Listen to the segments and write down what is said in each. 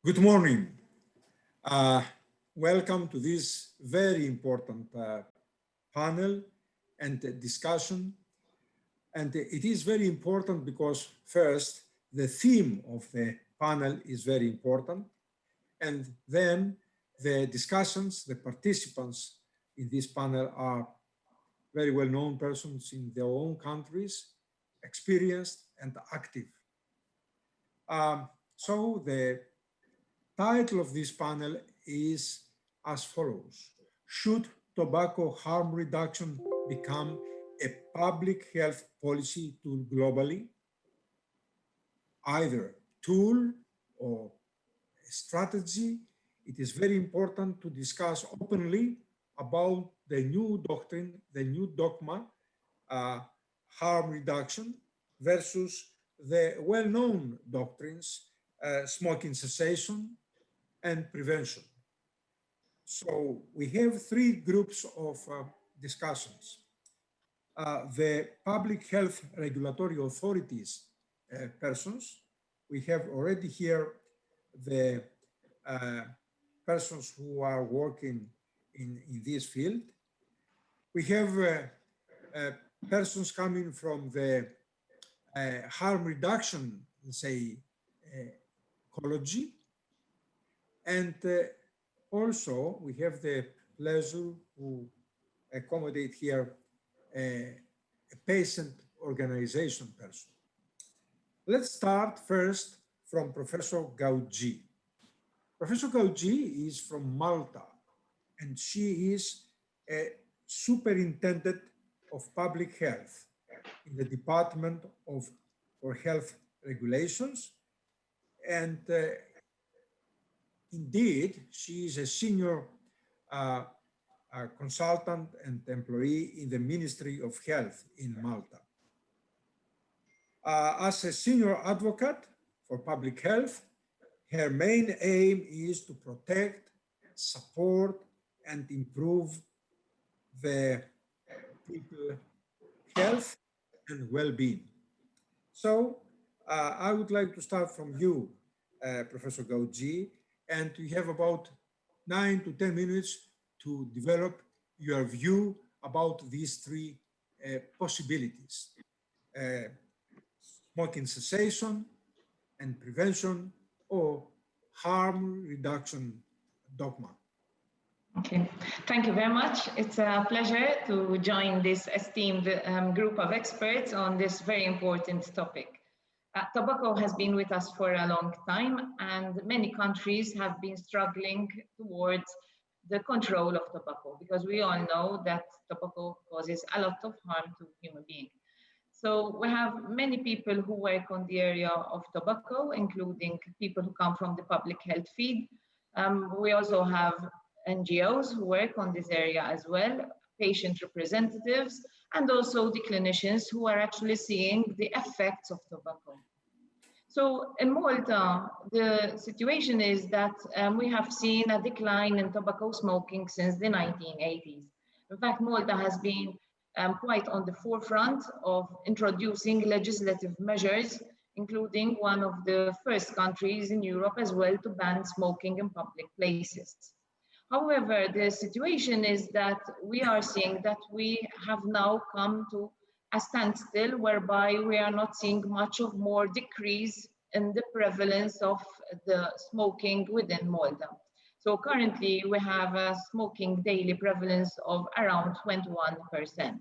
Good morning. Uh, Welcome to this very important panel and discussion. And it is very important because, first, the theme of the panel is very important. And then the discussions, the participants in this panel are very well known persons in their own countries, experienced and active. So the title of this panel is as follows: Should tobacco harm reduction become a public health policy tool globally? Either tool or strategy, it is very important to discuss openly about the new doctrine, the new dogma, uh, harm reduction versus the well-known doctrines, smoking cessation and prevention. So we have three groups of discussions. The public health regulatory authorities persons. We have already here the uh, persons who are working in this field. We have uh, persons coming from the harm reduction, say, ecology, and also we have the pleasure to accommodate here a patient organization person. Let's start first from Professor Gauci. Professor Gauci is from Malta, and she is a superintendent of public health in the Department of for Health Regulations. And indeed, she is a senior uh, consultant and employee in the Ministry of Health in Malta. As a senior advocate for public health, her main aim is to protect, support, and improve the people health and well-being. So I would like to start from you, Professor Gauci, and we have about 9 to 10 minutes to develop your view about these three possibilities: uh, smoking cessation and prevention, or harm reduction dogma. Okay, thank you very much. It's a pleasure to join this esteemed group of experts on this very important topic. Tobacco has been with us for a long time, and many countries have been struggling towards the control of tobacco, because we all know that tobacco causes a lot of harm to human beings. So we have many people who work on the area of tobacco, including people who come from the public health field. We also have NGOs who work on this area as well, patient representatives, and also the clinicians who are actually seeing the effects of tobacco. So in Malta, the situation is that we have seen a decline in tobacco smoking since the 1980s. In fact, Malta has been quite on the forefront of introducing legislative measures, including one of the first countries in Europe as well to ban smoking in public places. However, the situation is that we are seeing that we have now come to a standstill whereby we are not seeing much of more decrease in the prevalence of the smoking within Malta. So currently we have a smoking daily prevalence of around 21%.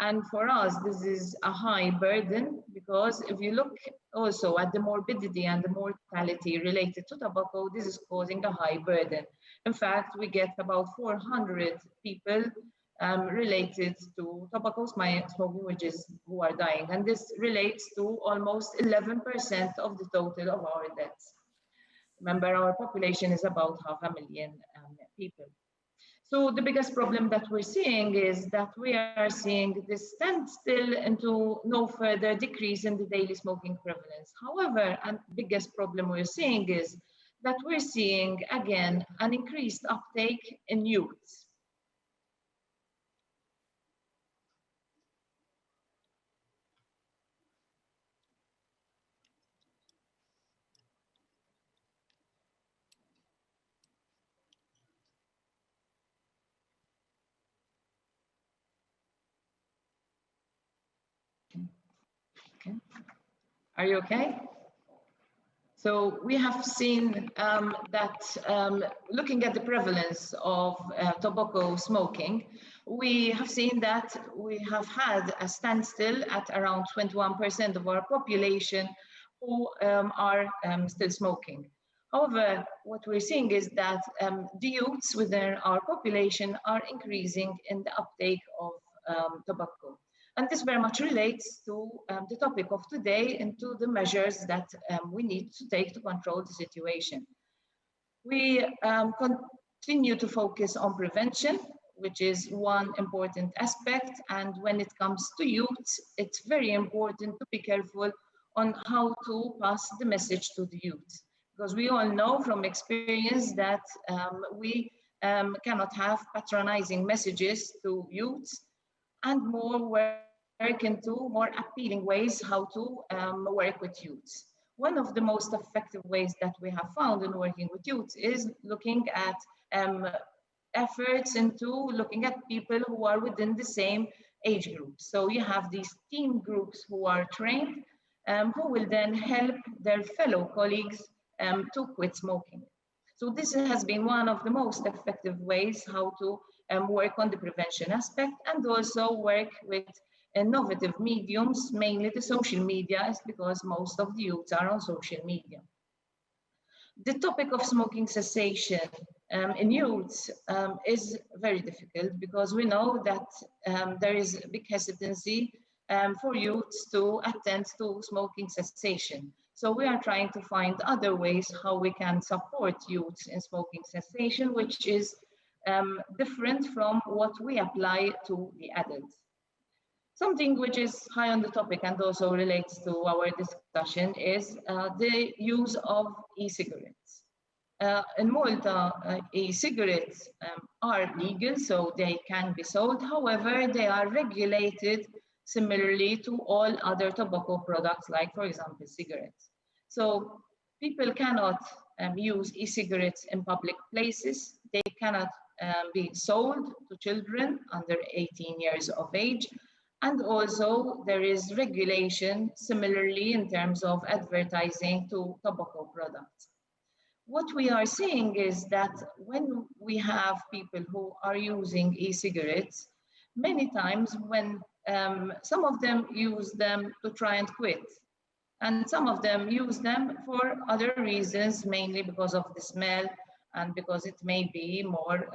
And for us, this is a high burden, because if you look also at the morbidity and the mortality related to tobacco, this is causing a high burden. In fact, we get about 400 people related to tobacco smoking, who are dying. And this relates to almost 11% of the total of our deaths. Remember, our population is about 500,000 people. So the biggest problem that we're seeing is that we are seeing this standstill into no further decrease in the daily smoking prevalence. However, the biggest problem we're seeing is that we're seeing, again, an increased uptake in youths. Okay. Are you okay? So we have seen that looking at the prevalence of tobacco smoking, we have seen that we have had a standstill at around 21% of our population who are still smoking. However, what we're seeing is that the youths within our population are increasing in the uptake of tobacco. And this very much relates to the topic of today and to the measures that we need to take to control the situation. We continue to focus on prevention, which is one important aspect. And when it comes to youth, it's very important to be careful on how to pass the message to the youth. Because we all know from experience that we cannot have patronizing messages to youths, and more work into more appealing ways how to work with youths. One of the most effective ways that we have found in working with youths is looking at efforts into looking at people who are within the same age group. So you have these team groups who are trained, who will then help their fellow colleagues to quit smoking. So this has been one of the most effective ways how to work on the prevention aspect, and also work with innovative mediums, mainly the social media, is because most of the youths are on social media. The topic of smoking cessation in youths is very difficult, because we know that there is a big hesitancy for youths to attend to smoking cessation. So we are trying to find other ways how we can support youths in smoking cessation, which is different from what we apply to the adults. Something which is high on the topic and also relates to our discussion is the use of e-cigarettes. In Malta, e-cigarettes are legal, so they can be sold. However, they are regulated similarly to all other tobacco products, like, for example, cigarettes. So people cannot use e-cigarettes in public places. They cannot be sold to children under 18 years of age. And also there is regulation similarly in terms of advertising to tobacco products. What we are seeing is that when we have people who are using e-cigarettes, many times when some of them use them to try and quit, and some of them use them for other reasons, mainly because of the smell and because it may be more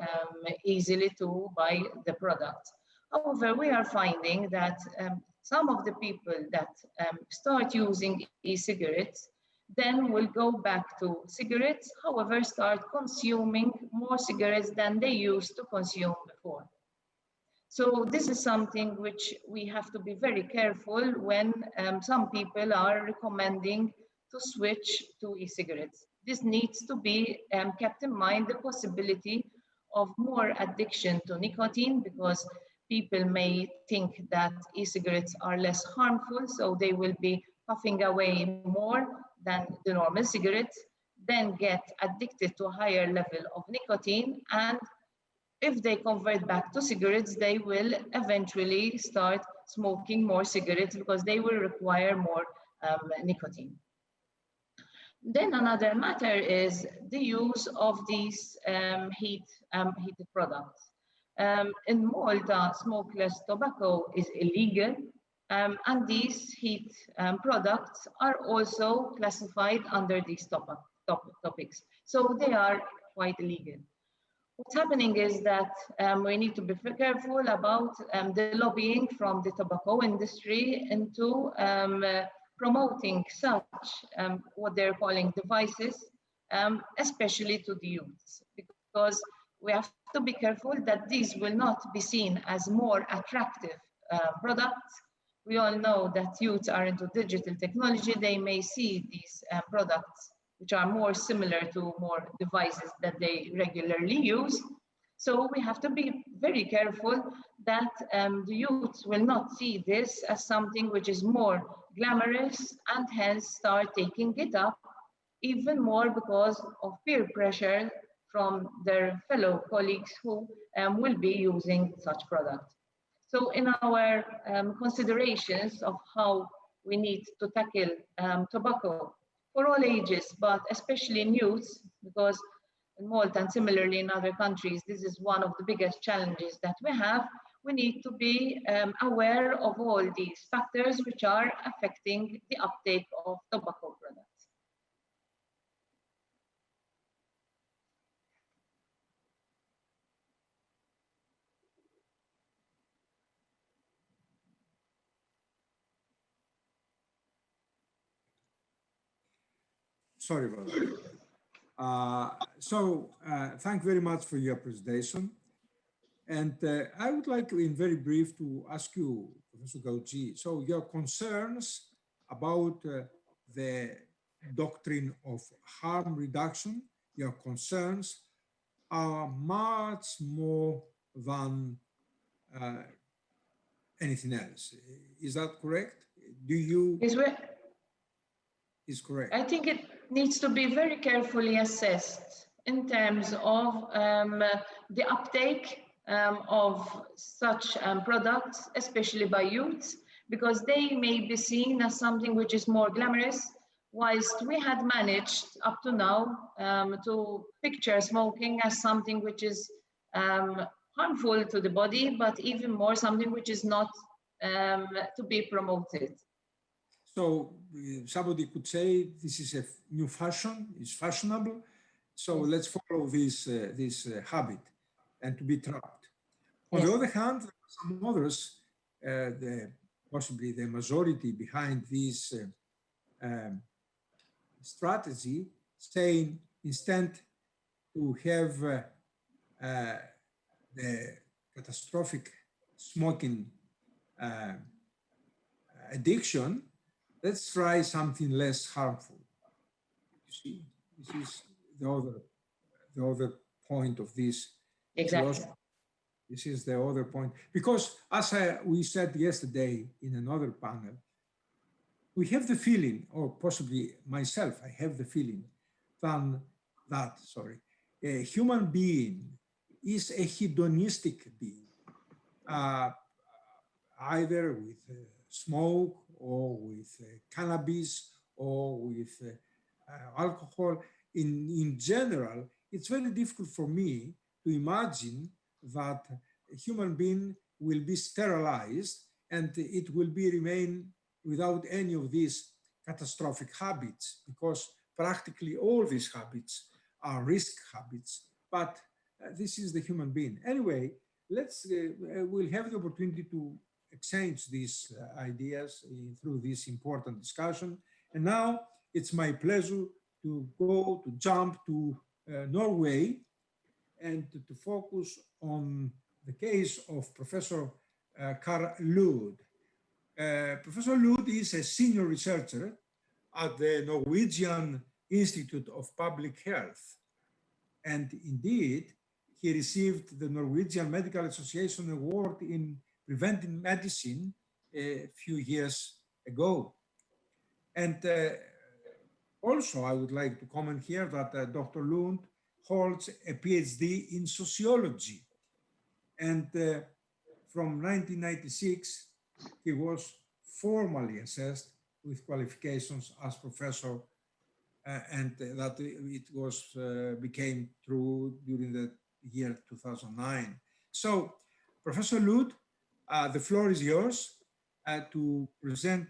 easily to buy the product. However, we are finding that some of the people that start using e-cigarettes then will go back to cigarettes, however, start consuming more cigarettes than they used to consume before. So this is something which we have to be very careful when some people are recommending to switch to e-cigarettes. This needs to be kept in mind, the possibility of more addiction to nicotine, because people may think that e-cigarettes are less harmful, so they will be puffing away more than the normal cigarettes, then get addicted to a higher level of nicotine, and if they convert back to cigarettes, they will eventually start smoking more cigarettes because they will require more nicotine. Then another matter is the use of these heated products. In Malta, smokeless tobacco is illegal, and these heat products are also classified under these topics. So they are quite illegal. What's happening is that we need to be careful about the lobbying from the tobacco industry into promoting such what they're calling devices, especially to the youths, because we have to be careful that these will not be seen as more attractive products. We all know that youths are into digital technology. They may see these products which are more similar to more devices that they regularly use. So we have to be very careful that the youth will not see this as something which is more glamorous, and hence start taking it up even more because of peer pressure from their fellow colleagues who will be using such products. So in our considerations of how we need to tackle tobacco for all ages, but especially in youth, because in Malta and similarly in other countries, this is one of the biggest challenges that we have. We need to be aware of all these factors which are affecting the uptake of tobacco products. Sorry about that. Thank you very much for your presentation. And I would like, in very brief, to ask you, Professor Gauci, so your concerns about the doctrine of harm reduction, your concerns are much more than anything else. Is that correct? Do you? Is correct. I think it needs to be very carefully assessed in terms of the uptake of such products, especially by youths, because they may be seen as something which is more glamorous, whilst we had managed up to now to picture smoking as something which is harmful to the body, but even more something which is not to be promoted. So somebody could say this is a new fashion, it's fashionable. So Yes. let's follow this habit and to be trapped. On Yes. the other hand, there are some others, possibly the majority behind this strategy, saying instead to have the catastrophic smoking addiction, let's try something less harmful. You see, this is the other point of this. Exactly. Philosophy. This is the other point. Because as we said yesterday in another panel, we have the feeling, or possibly myself, I have the feeling that a human being is a hedonistic being, either with smoke or with cannabis or with alcohol. In general, it's very difficult for me to imagine that a human being will be sterilized and it will remain without any of these catastrophic habits, because practically all these habits are risk habits. But this is the human being. Anyway, we'll have the opportunity to exchange these ideas through this important discussion. And now it's my pleasure to jump to Norway and to focus on the case of Professor Karl Lund. Professor Lund is a senior researcher at the Norwegian Institute of Public Health. And indeed, he received the Norwegian Medical Association Award in preventive medicine a few years ago. And also, I would like to comment here that Dr. Lund holds a PhD in sociology. And from 1996, he was formally assessed with qualifications as professor, and that it was became true during the year 2009. So, Professor Lund, the floor is yours to present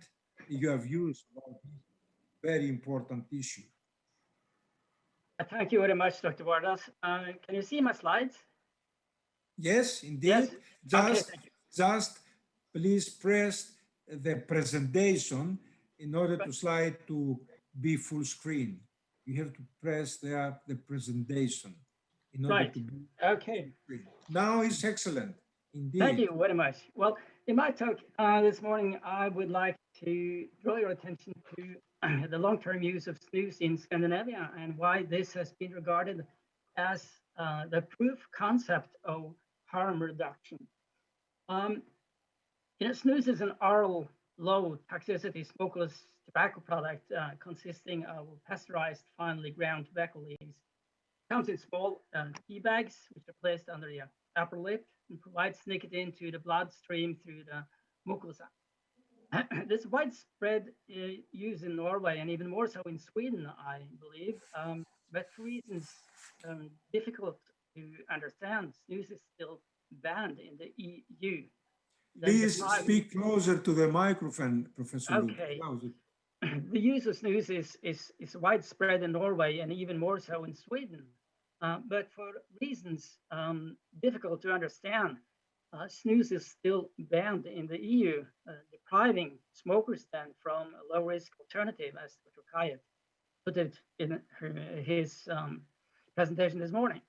your views about this very important issue. Thank you very much, Dr. Vardas. Can you see my slides? Yes, indeed. Yes? Just please press the presentation in order to slide to be full screen. You have to press the presentation in order to be okay. full screen. Now it's excellent. Indeed. Thank you very much. Well, in my talk this morning, I would like to draw your attention to the long-term use of snus in Scandinavia and why this has been regarded as the proof concept of harm reduction. Snus is an oral, low toxicity smokeless tobacco product consisting of pasteurized, finely ground tobacco leaves. It comes in small tea bags, which are placed under the upper lip and provides nicotine to the bloodstream through the mucosa. This widespread use in Norway and even more so in Sweden, I believe, but for reasons difficult to understand, snus is still banned in the EU. Please speak closer to the microphone, Professor Lund. Okay. The use of snus is widespread in Norway and even more so in Sweden. But for reasons difficult to understand, snus is still banned in the EU, depriving smokers then from a low-risk alternative, as Dr. Kayet put it in his presentation this morning.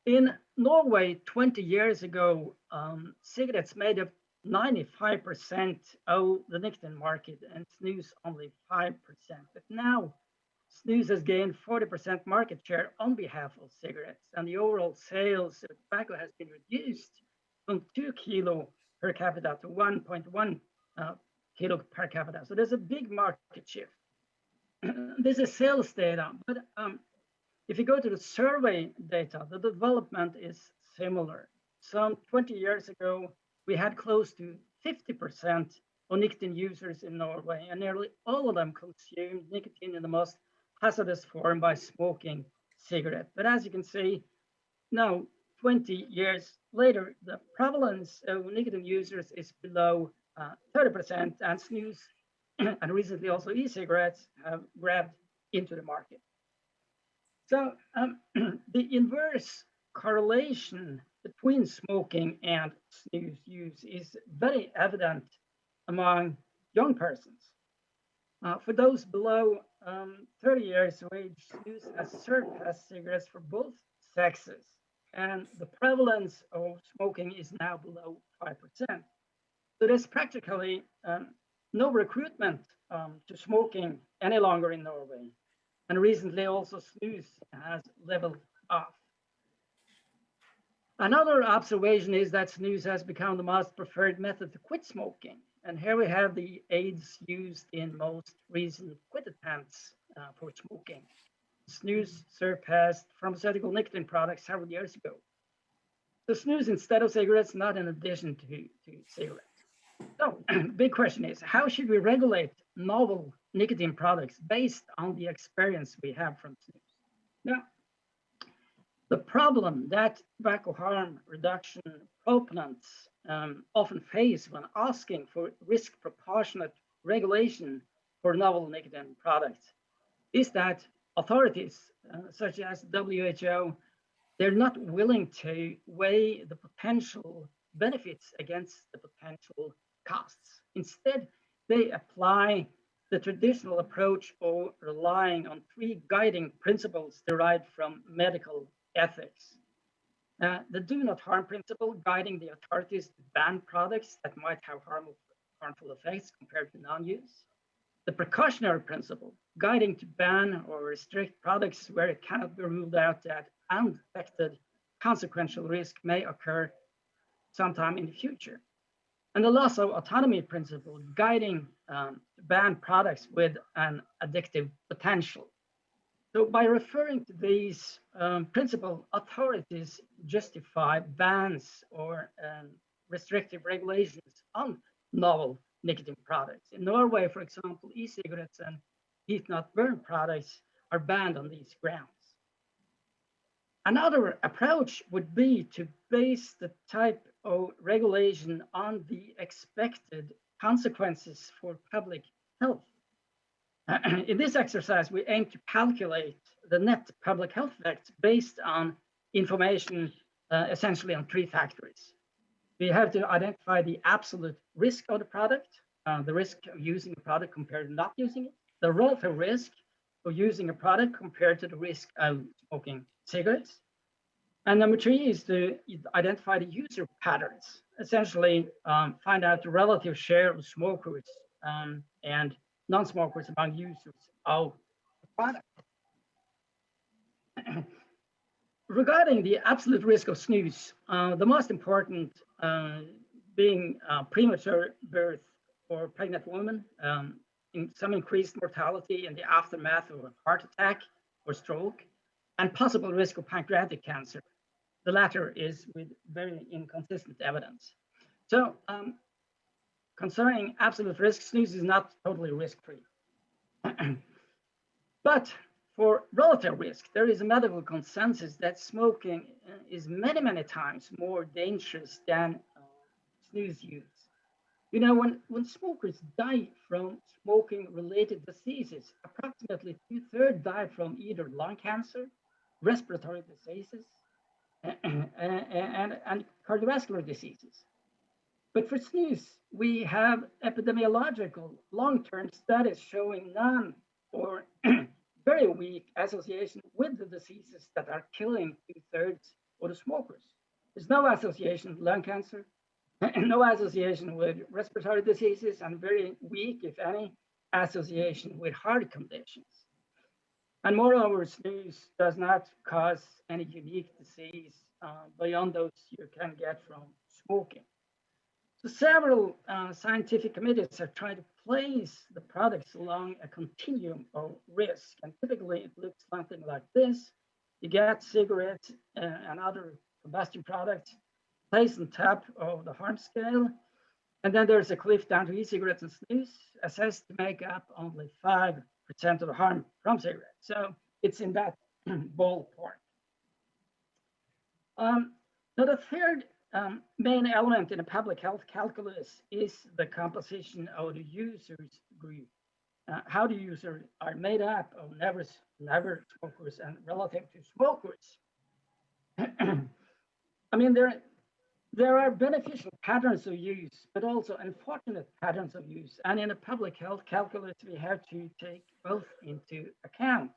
In Norway, 20 years ago, cigarettes made up 95% of the nicotine market and snus only 5%. But now, snus has gained 40% market share on behalf of cigarettes, and the overall sales of tobacco has been reduced from 2 kilo per capita to 1.1 kilo per capita. So there's a big market shift. This is sales data, but if you go to the survey data, the development is similar. Some 20 years ago, we had close to 50% of nicotine users in Norway, and nearly all of them consumed nicotine in the most hazardous form by smoking cigarette. But as you can see, now 20 years later, the prevalence of nicotine users is below 30%, and snus and recently also e-cigarettes have grabbed into the market. So the inverse correlation between smoking and snus use is very evident among young persons. For those below 30 years of age, snus has surpassed cigarettes for both sexes, and the prevalence of smoking is now below 5%. So there's practically no recruitment to smoking any longer in Norway. And recently also snus has leveled off. Another observation is that snus has become the most preferred method to quit smoking. And here we have the aids used in most recent quit attempts for smoking. Snus surpassed pharmaceutical nicotine products several years ago. So snus instead of cigarettes, not in addition to cigarettes. So big question is, how should we regulate novel nicotine products based on the experience we have from snus? Now, the problem that tobacco harm reduction proponents often face when asking for risk proportionate regulation for novel nicotine products is that authorities such as WHO, they're not willing to weigh the potential benefits against the potential costs. Instead, they apply the traditional approach of relying on 3 guiding principles derived from medical ethics. The do not harm principle, guiding the authorities to ban products that might have harmful effects compared to non-use. The precautionary principle, guiding to ban or restrict products where it cannot be ruled out that unexpected consequential risk may occur sometime in the future. And the loss of autonomy principle, guiding to ban products with an addictive potential. So by referring to these principle, authorities justify bans or restrictive regulations on novel nicotine products. In Norway, for example, e-cigarettes and heat-not-burn products are banned on these grounds. Another approach would be to base the type of regulation on the expected consequences for public health. In this exercise, we aim to calculate the net public health effects based on information essentially on 3 factors. We have to identify the absolute risk of the product, the risk of using the product compared to not using it, the relative risk of using a product compared to the risk of smoking cigarettes. And number 3 is to identify the user patterns, essentially find out the relative share of smokers and non-smokers among users of the product. Regarding the absolute risk of snus, the most important being premature birth for pregnant women, in some increased mortality in the aftermath of a heart attack or stroke, and possible risk of pancreatic cancer. The latter is with very inconsistent evidence. So concerning absolute risk, snus is not totally risk-free. But for relative risk, there is a medical consensus that smoking is many, many times more dangerous than snus use. You know, when smokers die from smoking-related diseases, approximately 2/3 die from either lung cancer, respiratory diseases, and cardiovascular diseases. But for snus, we have epidemiological long-term studies showing none or very weak association with the diseases that are killing 2/3 of the smokers. There's no association with lung cancer, no association with respiratory diseases, and very weak, if any, association with heart conditions. And moreover, snus does not cause any unique disease beyond those you can get from smoking. So several scientific committees have tried to place the products along a continuum of risk. And typically it looks something like this. You get cigarettes and other combustion products placed on top of the harm scale. And then there's a cliff down to e-cigarettes and snus, assessed to make up only 5% of the harm from cigarettes. So it's in that ballpark. Now the third main element in a public health calculus is the composition of the users group. How the users are made up of never smokers and relative to smokers. I mean, there are beneficial patterns of use, but also unfortunate patterns of use. And in a public health calculus, we have to take both into account.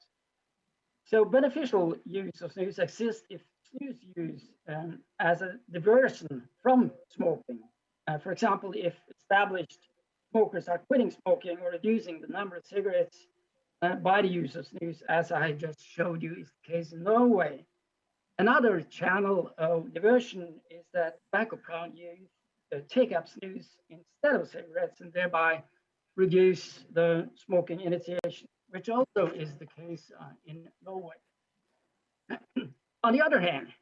So beneficial use of snus exists if snus use as a diversion from smoking. For example, if established smokers are quitting smoking or reducing the number of cigarettes by the use of snus, as I just showed you is the case in Norway. Another channel of diversion is that tobacco-prone youth take up snus instead of cigarettes and thereby reduce the smoking initiation, which also is the case in Norway. On the other hand,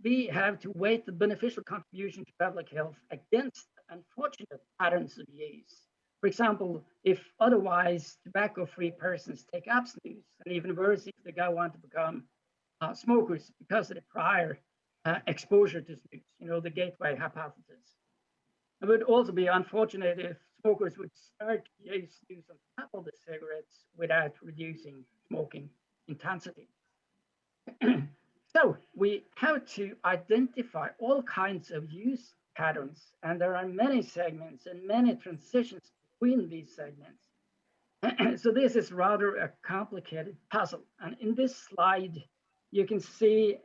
we have to weigh the beneficial contribution to public health against unfortunate patterns of use. For example, if otherwise tobacco-free persons take up snus, and even worse, if they go on to become smokers because of the prior exposure to snus, you know, the gateway hypothesis. It would also be unfortunate if smokers would start to use snus on top of the cigarettes without reducing smoking intensity. So we have to identify all kinds of use patterns, and there are many segments and many transitions between these segments. So this is rather a complicated puzzle. And in this slide, you can see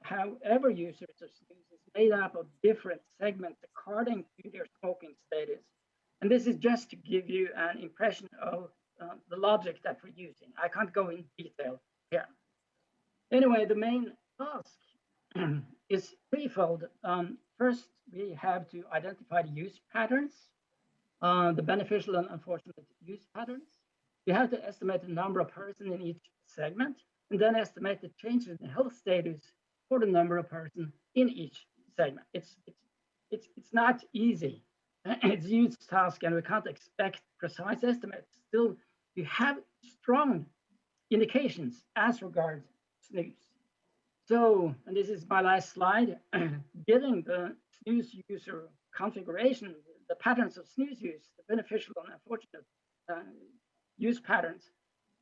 how every user of snus is made up of different segments according to their smoking status. And this is just to give you an impression of the logic that we're using. I can't go in detail here. Anyway, the main task is threefold. First, we have to identify the use patterns, the beneficial and unfortunate use patterns. We have to estimate the number of persons in each segment, and then estimate the changes in health status for the number of persons in each segment. It's not easy. It's a huge task, and we can't expect precise estimates. Still, we have strong indications as regards snus. So, and this is my last slide, given the snus user configuration, the patterns of snus use, the beneficial and unfortunate use patterns,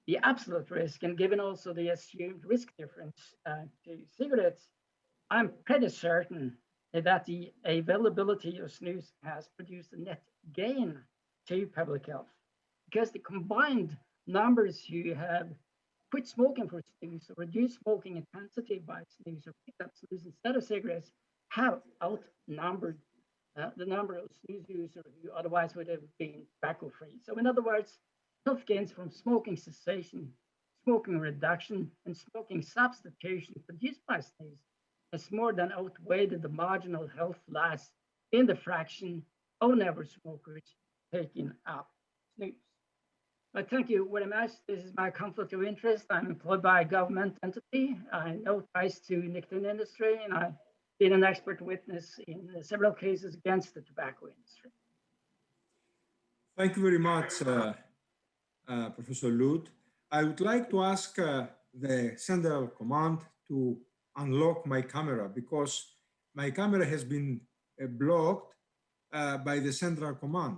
the absolute risk, and given also the assumed risk difference to cigarettes, I'm pretty certain that the availability of snus has produced a net gain to public health, because the combined numbers who have quit smoking for snus or reduced smoking intensity by snus or picked up snus instead of cigarettes have outnumbered the number of snus users who otherwise would have been tobacco-free. So in other words, health gains from smoking cessation, smoking reduction, and smoking substitution produced by snus has more than outweighed the marginal health loss in the fraction of never smokers taking up snus. But thank you very much. This is my conflict of interest. I'm employed by a government entity. I know ties to nicotine industry, and I've been an expert witness in several cases against the tobacco industry. Thank you very much, Professor Lund. I would like to ask the Central Command to unlock my camera because my camera has been blocked by the Central Command.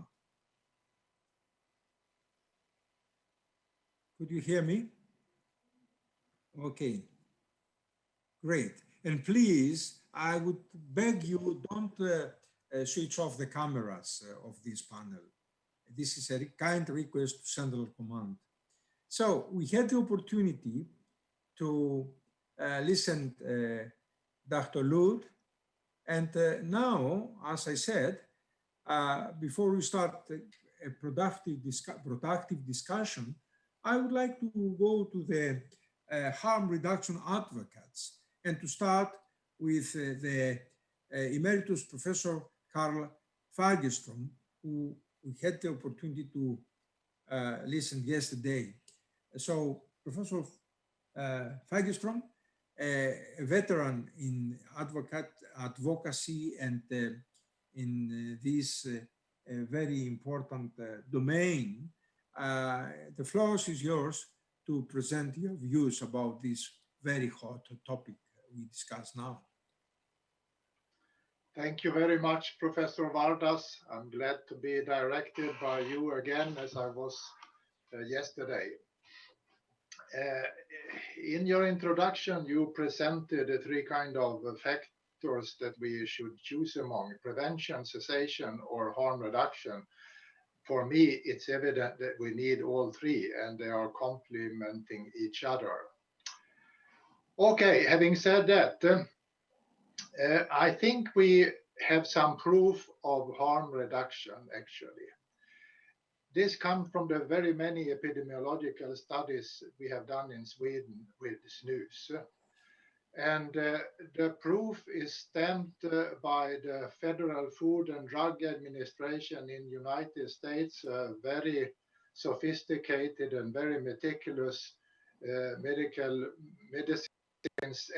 Could you hear me? Okay, great. And please, I would beg you, don't switch off the cameras of this panel. This is a kind request to Central Command. So we had the opportunity to listen Dr. Lund, and now, as I said, before we start a productive discussion, I would like to go to the harm reduction advocates and to start with the Emeritus Professor Karl Fagerstrom, who we had the opportunity to listen yesterday. So Professor Fagerstrom, a veteran in advocacy and in this very important domain, the floor is yours to present your views about this very hot topic we discuss now. Thank you very much, Professor Vardas. I'm glad to be directed by you again, as I was yesterday. In your introduction, you presented the three kind of factors that we should choose among: prevention, cessation, or harm reduction. For me, it's evident that we need all three, and they are complementing each other. Okay, having said that, I think we have some proof of harm reduction, actually. This comes from the very many epidemiological studies we have done in Sweden with snus. And the proof is stamped by the Federal Food and Drug Administration in the United States, a very sophisticated and very meticulous medicines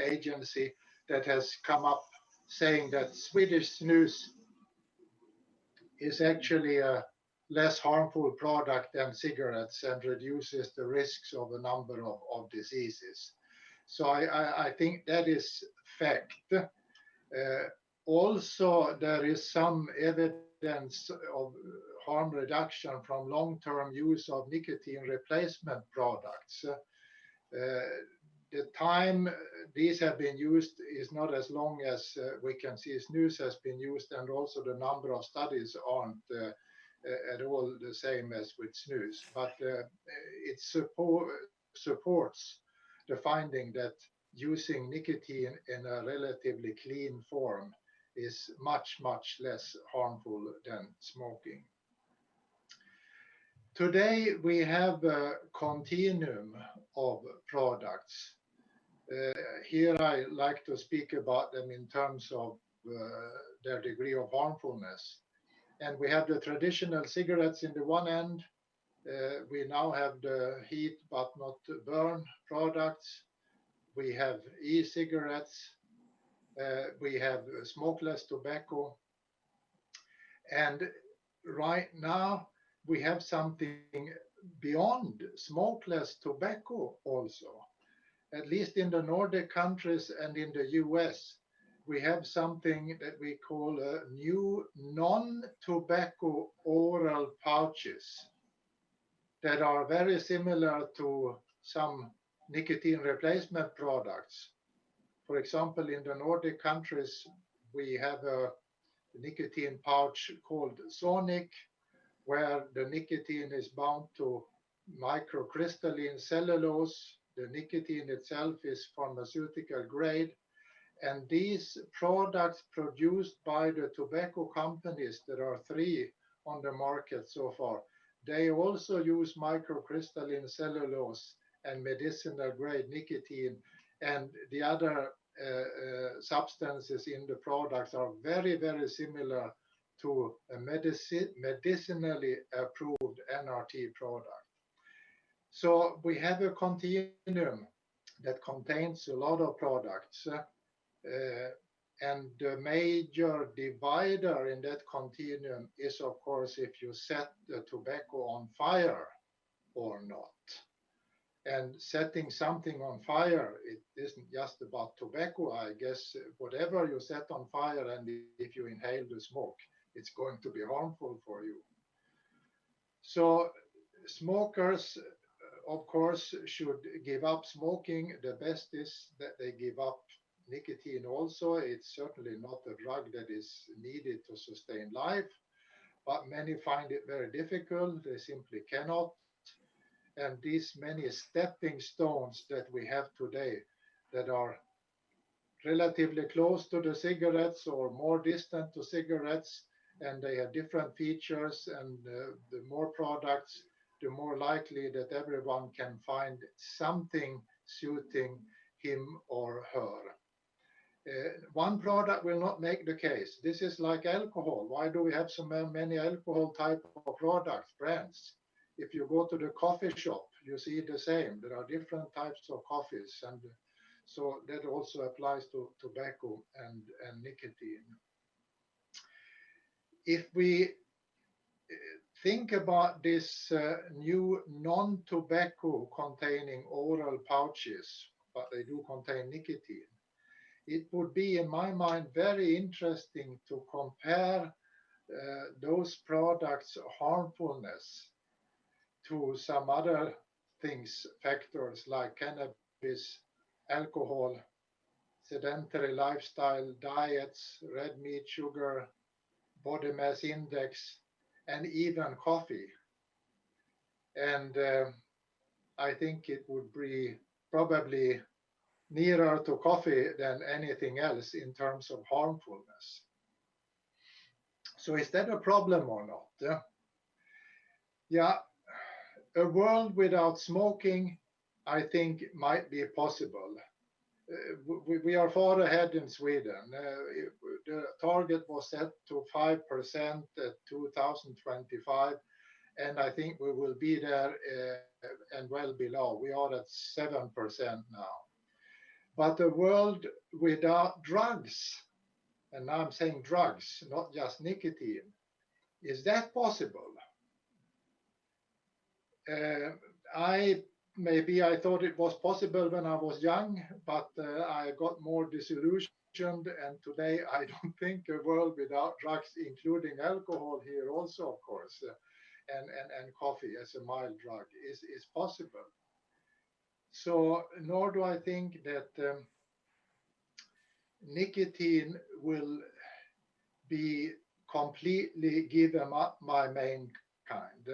agency that has come up saying that Swedish snus is actually a less harmful product than cigarettes and reduces the risks of a number of diseases. So I think that is fact. Also, there is some evidence of harm reduction from long-term use of nicotine replacement products. The time these have been used is not as long as we can see snus has been used, and also the number of studies aren't at all the same as with snus. But it supports the finding that using nicotine in a relatively clean form is much, much less harmful than smoking. Today, we have a continuum of products. Here I like to speak about them in terms of their degree of harmfulness. And we have the traditional cigarettes in the one end. We now have the heat but not burn products. We have e-cigarettes. We have smokeless tobacco. And right now, we have something beyond smokeless tobacco also. At least in the Nordic countries and in the US, we have something that we call new non-tobacco oral pouches that are very similar to some nicotine replacement products. For example, in the Nordic countries, we have a nicotine pouch called Sonic, where the nicotine is bound to microcrystalline cellulose. The nicotine itself is pharmaceutical grade. And these products produced by the tobacco companies, there are 3 on the market so far, they also use microcrystalline cellulose and medicinal grade nicotine, and the other substances in the products are very, very similar to a medicinally approved NRT product. So we have a continuum that contains a lot of products. And the major divider in that continuum is, of course, if you set the tobacco on fire or not. And setting something on fire, it isn't just about tobacco. I guess whatever you set on fire, and if you inhale the smoke, it's going to be harmful for you. So smokers, of course, should give up smoking. The best is that they give up nicotine also. It's certainly not a drug that is needed to sustain life, but many find it very difficult. They simply cannot. And these many stepping stones that we have today that are relatively close to the cigarettes or more distant to cigarettes, and they have different features, and the more products, the more likely that everyone can find something suiting him or her. One product will not make the case. This is like alcohol. Why do we have so many alcohol type of products, brands? If you go to the coffee shop, you see the same. There are different types of coffees, and so that also applies to tobacco and nicotine. If we think about this new non-tobacco containing oral pouches, but they do contain nicotine, it would be, in my mind, very interesting to compare those products' harmfulness to some other things, factors like cannabis, alcohol, sedentary lifestyle, diets, red meat, sugar, body mass index, and even coffee. And I think it would be probably nearer to coffee than anything else in terms of harmfulness. So is that a problem or not? Yeah, a world without smoking, I think, might be possible. We are far ahead in Sweden. The target was set to 5% at 2025, and I think we will be there and well below. We are at 7% now. But a world without drugs, and now I'm saying drugs, not just nicotine, is that possible? Maybe I thought it was possible when I was young, but I got more disillusioned, and today I don't think a world without drugs, including alcohol here also, of course, and coffee as a mild drug, is possible. So nor do I think that nicotine will be completely given up by mankind.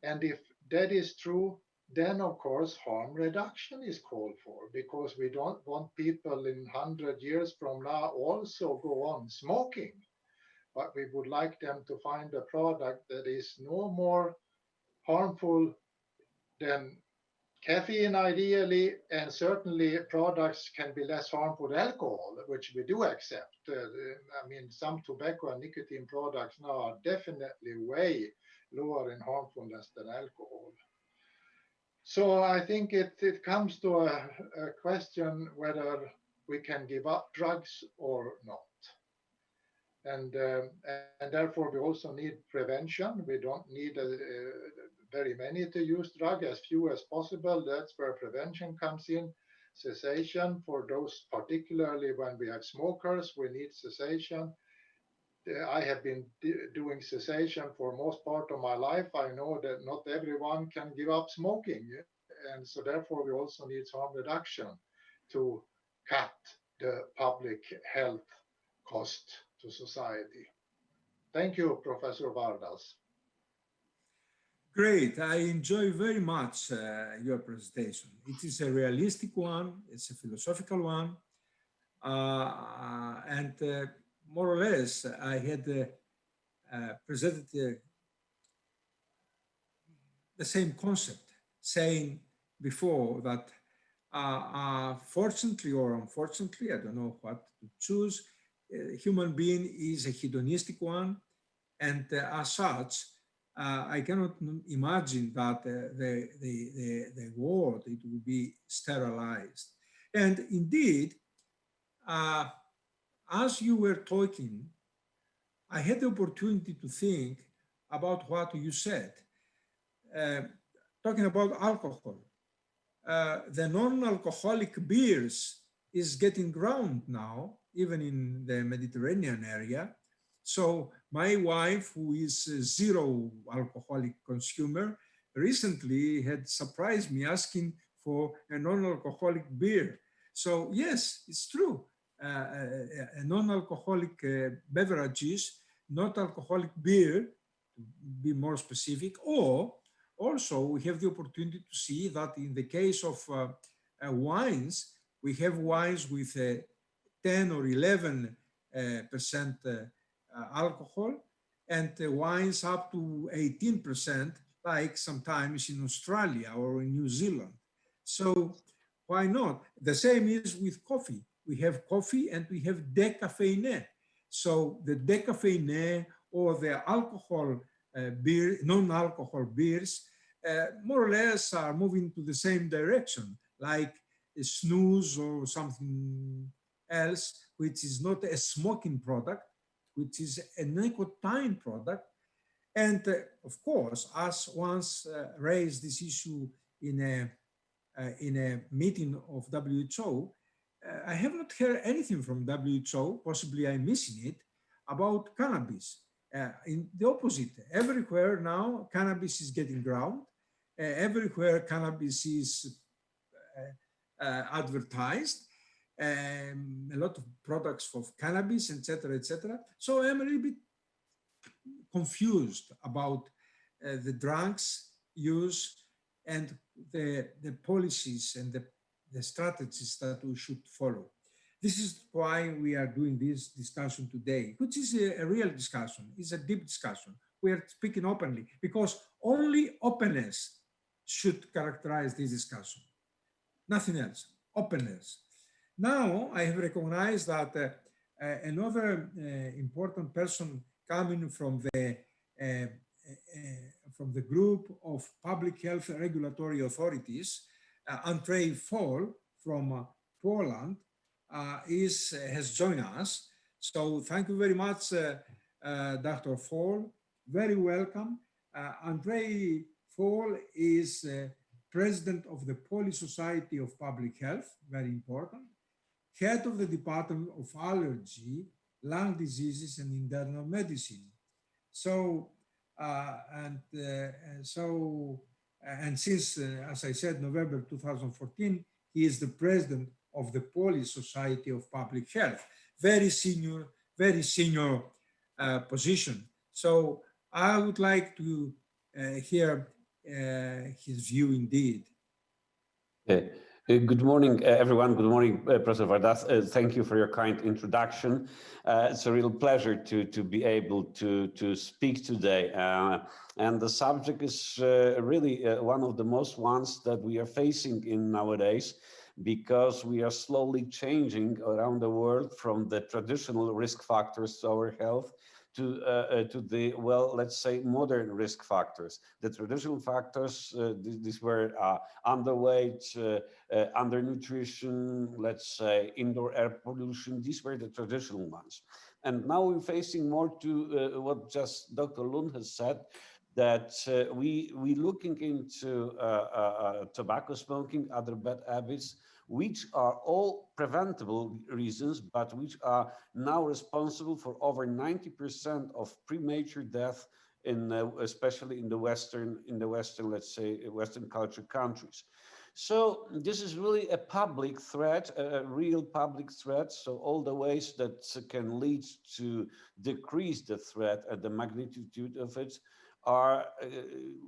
And if that is true, then of course harm reduction is called for, because we don't want people in 100 years from now also go on smoking, but we would like them to find a product that is no more harmful than caffeine ideally, and certainly products can be less harmful than alcohol, which we do accept. I mean, some tobacco and nicotine products now are definitely way lower in harmfulness than alcohol. So I think it comes to a question whether we can give up drugs or not. And therefore we also need prevention. We don't need very many to use drugs, as few as possible. That's where prevention comes in. Cessation for those, particularly when we have smokers, we need cessation. I have been doing cessation for most part of my life. I know that not everyone can give up smoking. And so therefore we also need harm reduction to cut the public health cost to society. Thank you, Professor Vardas. Great. I enjoy very much your presentation. It is a realistic one. It's a philosophical one. And more or less, I had presented the same concept, saying before that fortunately or unfortunately, I don't know what to choose, human being is a hedonistic one, and as such, I cannot imagine that the world, it will be sterilized. And indeed, as you were talking, I had the opportunity to think about what you said. Uh, Talking about alcohol, the non-alcoholic beers is getting ground now, even in the Mediterranean area. So my wife, who is a zero alcoholic consumer, recently had surprised me asking for a non-alcoholic beer. So yes, it's true. A non-alcoholic beverages, not alcoholic beer, to be more specific, or also we have the opportunity to see that in the case of wines, we have wines with 10 or 11 percent alcohol, and wines up to 18%, like sometimes in Australia or in New Zealand. So why not? The same is with coffee. We have coffee and we have decaffeine. So the decaffeine or the alcohol beer, non-alcohol beers, more or less are moving to the same direction, like a snooze or something else, which is not a smoking product, which is a nicotine product. And of course, as once raised this issue in a meeting of WHO, I have not heard anything from WHO, possibly I'm missing it, about cannabis. In the opposite, everywhere now cannabis is getting ground. Everywhere cannabis is advertised. A lot of products of cannabis, etc., etc. So I'm a little bit confused about the drugs use and the policies and the strategies that we should follow. This is why we are doing this discussion today, which is a real discussion. It's a deep discussion. We are speaking openly because only openness should characterize this discussion. Nothing else, openness. Now I have recognized that another important person coming from the group of public health regulatory authorities, Andrzej from Poland, has joined us. So thank you very much, Dr. Fall. Very welcome. Andrzej Fall is president of the Polish Society of Public Health, very important, head of the Department of Allergy, Lung Diseases and Internal Medicine. So, and since, as I said, November 2014, he is the president of the Polish Society of Public Health. Very senior position. So I would like to hear his view indeed. Good morning, everyone. Good morning, Professor Vardas. Thank you for your kind introduction. It's a real pleasure to be able to speak today. And the subject is really one of the most ones that we are facing in nowadays, because we are slowly changing around the world from the traditional risk factors to our health to the, well, let's say, modern risk factors. The traditional factors, these were underweight, undernutrition, let's say, indoor air pollution. These were the traditional ones. And now we're facing more to what just Dr. Lund has said, that we looking into tobacco smoking, other bad habits, which are all preventable reasons, but which are now responsible for over 90% of premature death in, especially in the Western, let's say, Western culture countries. So this is really a public threat, a real public threat. So all the ways that can lead to decrease the threat and the magnitude of it are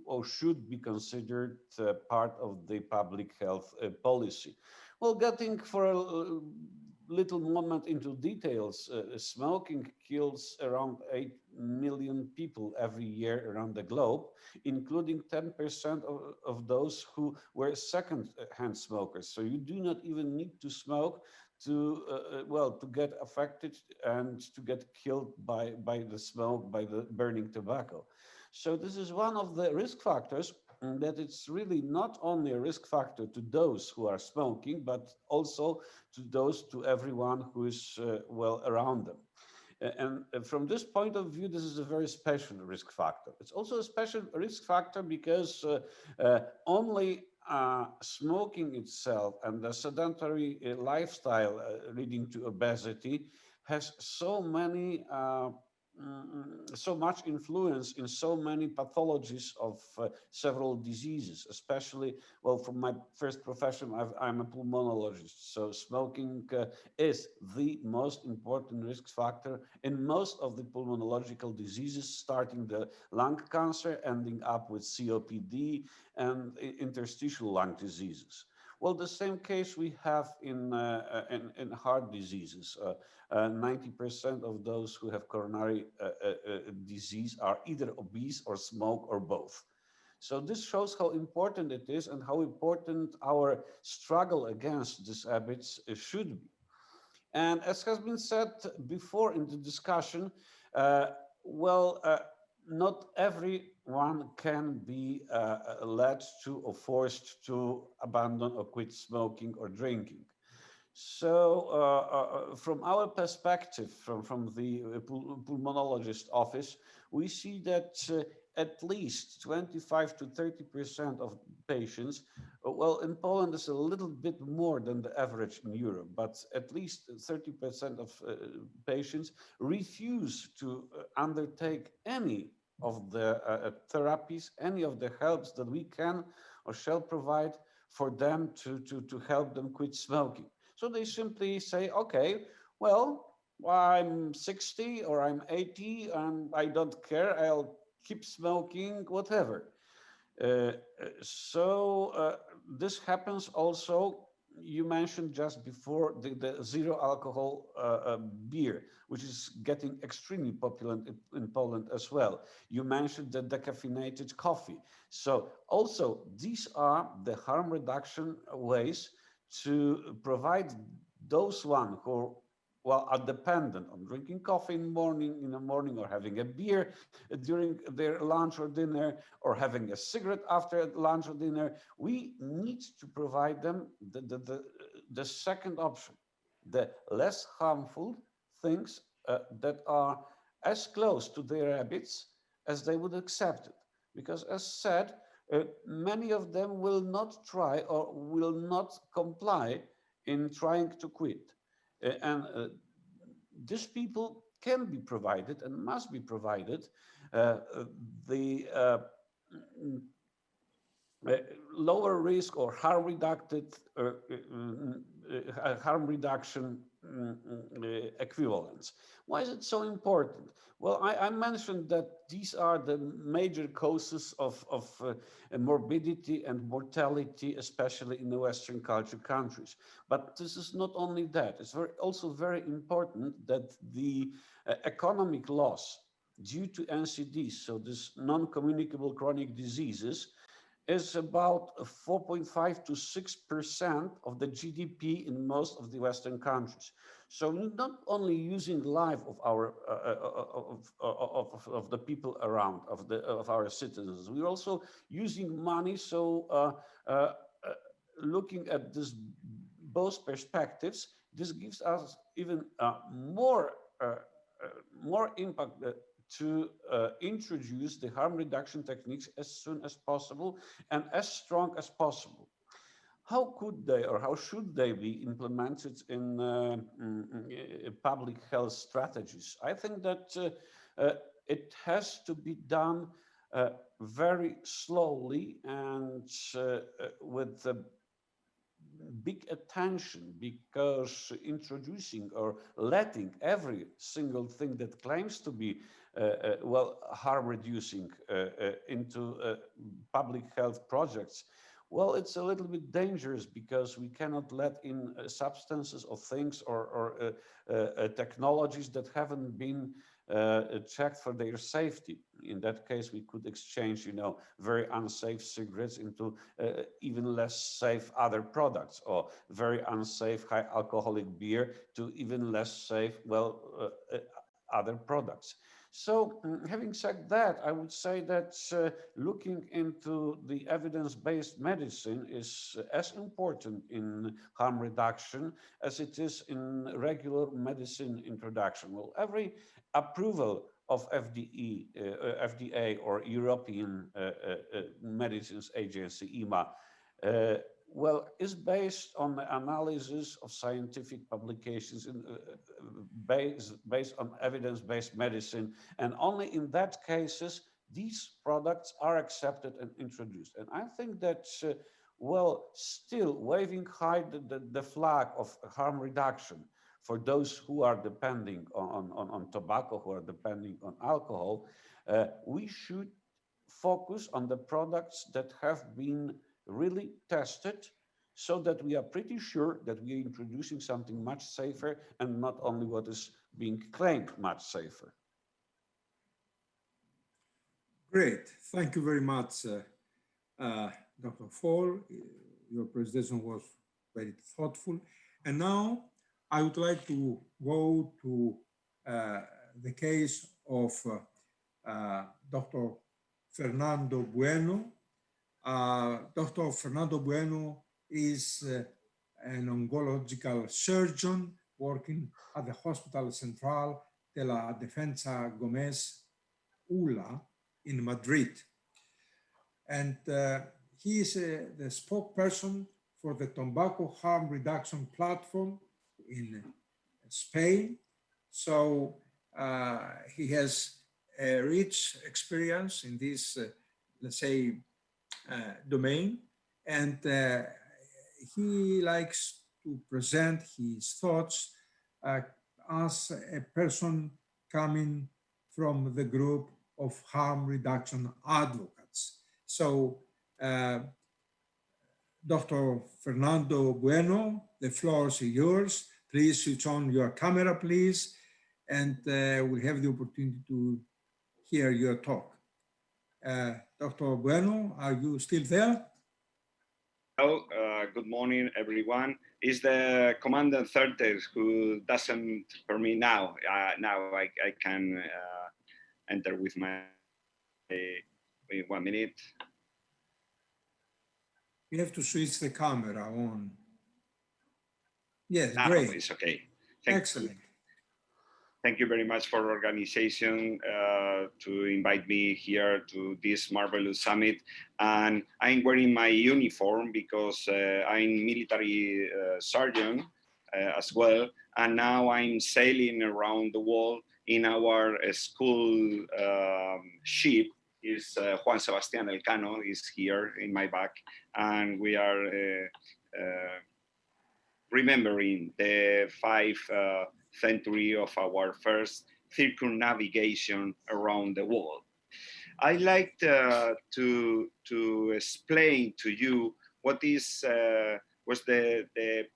or should be considered part of the public health policy. Well, getting for a little moment into details, smoking kills around 8 million people every year around the globe, including 10% of those who were second-hand smokers. So you do not even need to smoke to, well, to get affected and to get killed by the smoke, by the burning tobacco. So this is one of the risk factors that it's really not only a risk factor to those who are smoking, but also to everyone who is well around them. And from this point of view, this is a very special risk factor. It's also a special risk factor because only smoking itself and the sedentary lifestyle leading to obesity has so much influence in so many pathologies of several diseases, especially, well, from my first profession, I'm a pulmonologist. So smoking is the most important risk factor in most of the pulmonological diseases, starting the lung cancer, ending up with COPD and interstitial lung diseases. Well, the same case we have in heart diseases. 90% of those who have coronary disease are either obese or smoke or both. So this shows how important it is and how important our struggle against these habits should be. And as has been said before in the discussion, not everyone can be led to or forced to abandon or quit smoking or drinking. So from our perspective, from the pulmonologist office, we see that at least 25 to 30% of patients, well, in Poland is a little bit more than the average in Europe, but at least 30% of patients refuse to undertake any of the therapies, any of the helps that we can or shall provide for them to help them quit smoking. So they simply say, okay, well, I'm 60 or I'm 80 and I don't care, I'll keep smoking, whatever. This happens also, you mentioned just before the zero alcohol beer, which is getting extremely popular in Poland as well. You mentioned the decaffeinated coffee. So also these are the harm reduction ways to provide those one who are dependent on drinking coffee in the morning or having a beer during their lunch or dinner or having a cigarette after lunch or dinner. We need to provide them the second option, the less harmful things that are as close to their habits as they would accept it. Because as said, many of them will not try or will not comply in trying to quit. These people can be provided and must be provided the lower risk or harm reduction equivalents. Why is it so important? Well, I mentioned that these are the major causes of morbidity and mortality, especially in the Western culture countries. But this is not only that. It's also very important that the economic loss due to NCDs, so this non-communicable chronic diseases, is about 4.5 to 6% of the GDP in most of the Western countries. So not only using life of our of the people around, of our citizens, we're also using money. So looking at this both perspectives, this gives us even more impact to introduce the harm reduction techniques as soon as possible and as strong as possible. How could they or how should they be implemented in public health strategies? I think that it has to be done very slowly and with big attention, because introducing or letting every single thing that claims to be harm reducing into public health projects, well, it's a little bit dangerous, because we cannot let in substances or things or technologies that haven't been checked for their safety. In that case, we could exchange, very unsafe cigarettes into even less safe other products, or very unsafe high alcoholic beer to even less safe, other products. So having said that, I would say that looking into the evidence-based medicine is as important in harm reduction as it is in regular medicine introduction. Well, every approval of FDA or European Medicines Agency, EMA, well, is based on the analysis of scientific publications based on evidence-based medicine. And only in that cases, these products are accepted and introduced. And I think that, well, still waving high the flag of harm reduction for those who are depending on tobacco, who are depending on alcohol, we should focus on the products that have been really tested so that we are pretty sure that we are introducing something much safer and not only what is being claimed much safer. Great. Thank you very much, Dr. Fall. Your presentation was very thoughtful. And now I would like to go to the case of Dr. Fernando Bueno. Dr. Fernando Bueno is an oncological surgeon working at the Hospital Central de la Defensa Gómez ULA in Madrid. And he is the spokesperson for the tobacco harm reduction platform in Spain. So he has a rich experience in this, let's say, domain, and he likes to present his thoughts as a person coming from the group of harm reduction advocates. So, Dr. Fernando Bueno, the floor is yours. Please switch on your camera, please, and we'll have the opportunity to hear your talk. Dr. Bueno, are you still there? Hello, good morning, everyone. It's the Commandant Certes who doesn't permit now. Now I can enter with my 1 minute. You have to switch the camera on. Yes, great. It's okay. Excellent. Thank you very much for organization to invite me here to this marvelous summit. And I'm wearing my uniform because I'm military sergeant as well. And now I'm sailing around the world in our school ship. Is Juan Sebastián Elcano is here in my back. And we are remembering the 5th century of our first circumnavigation around the world. I like to explain to you what is was the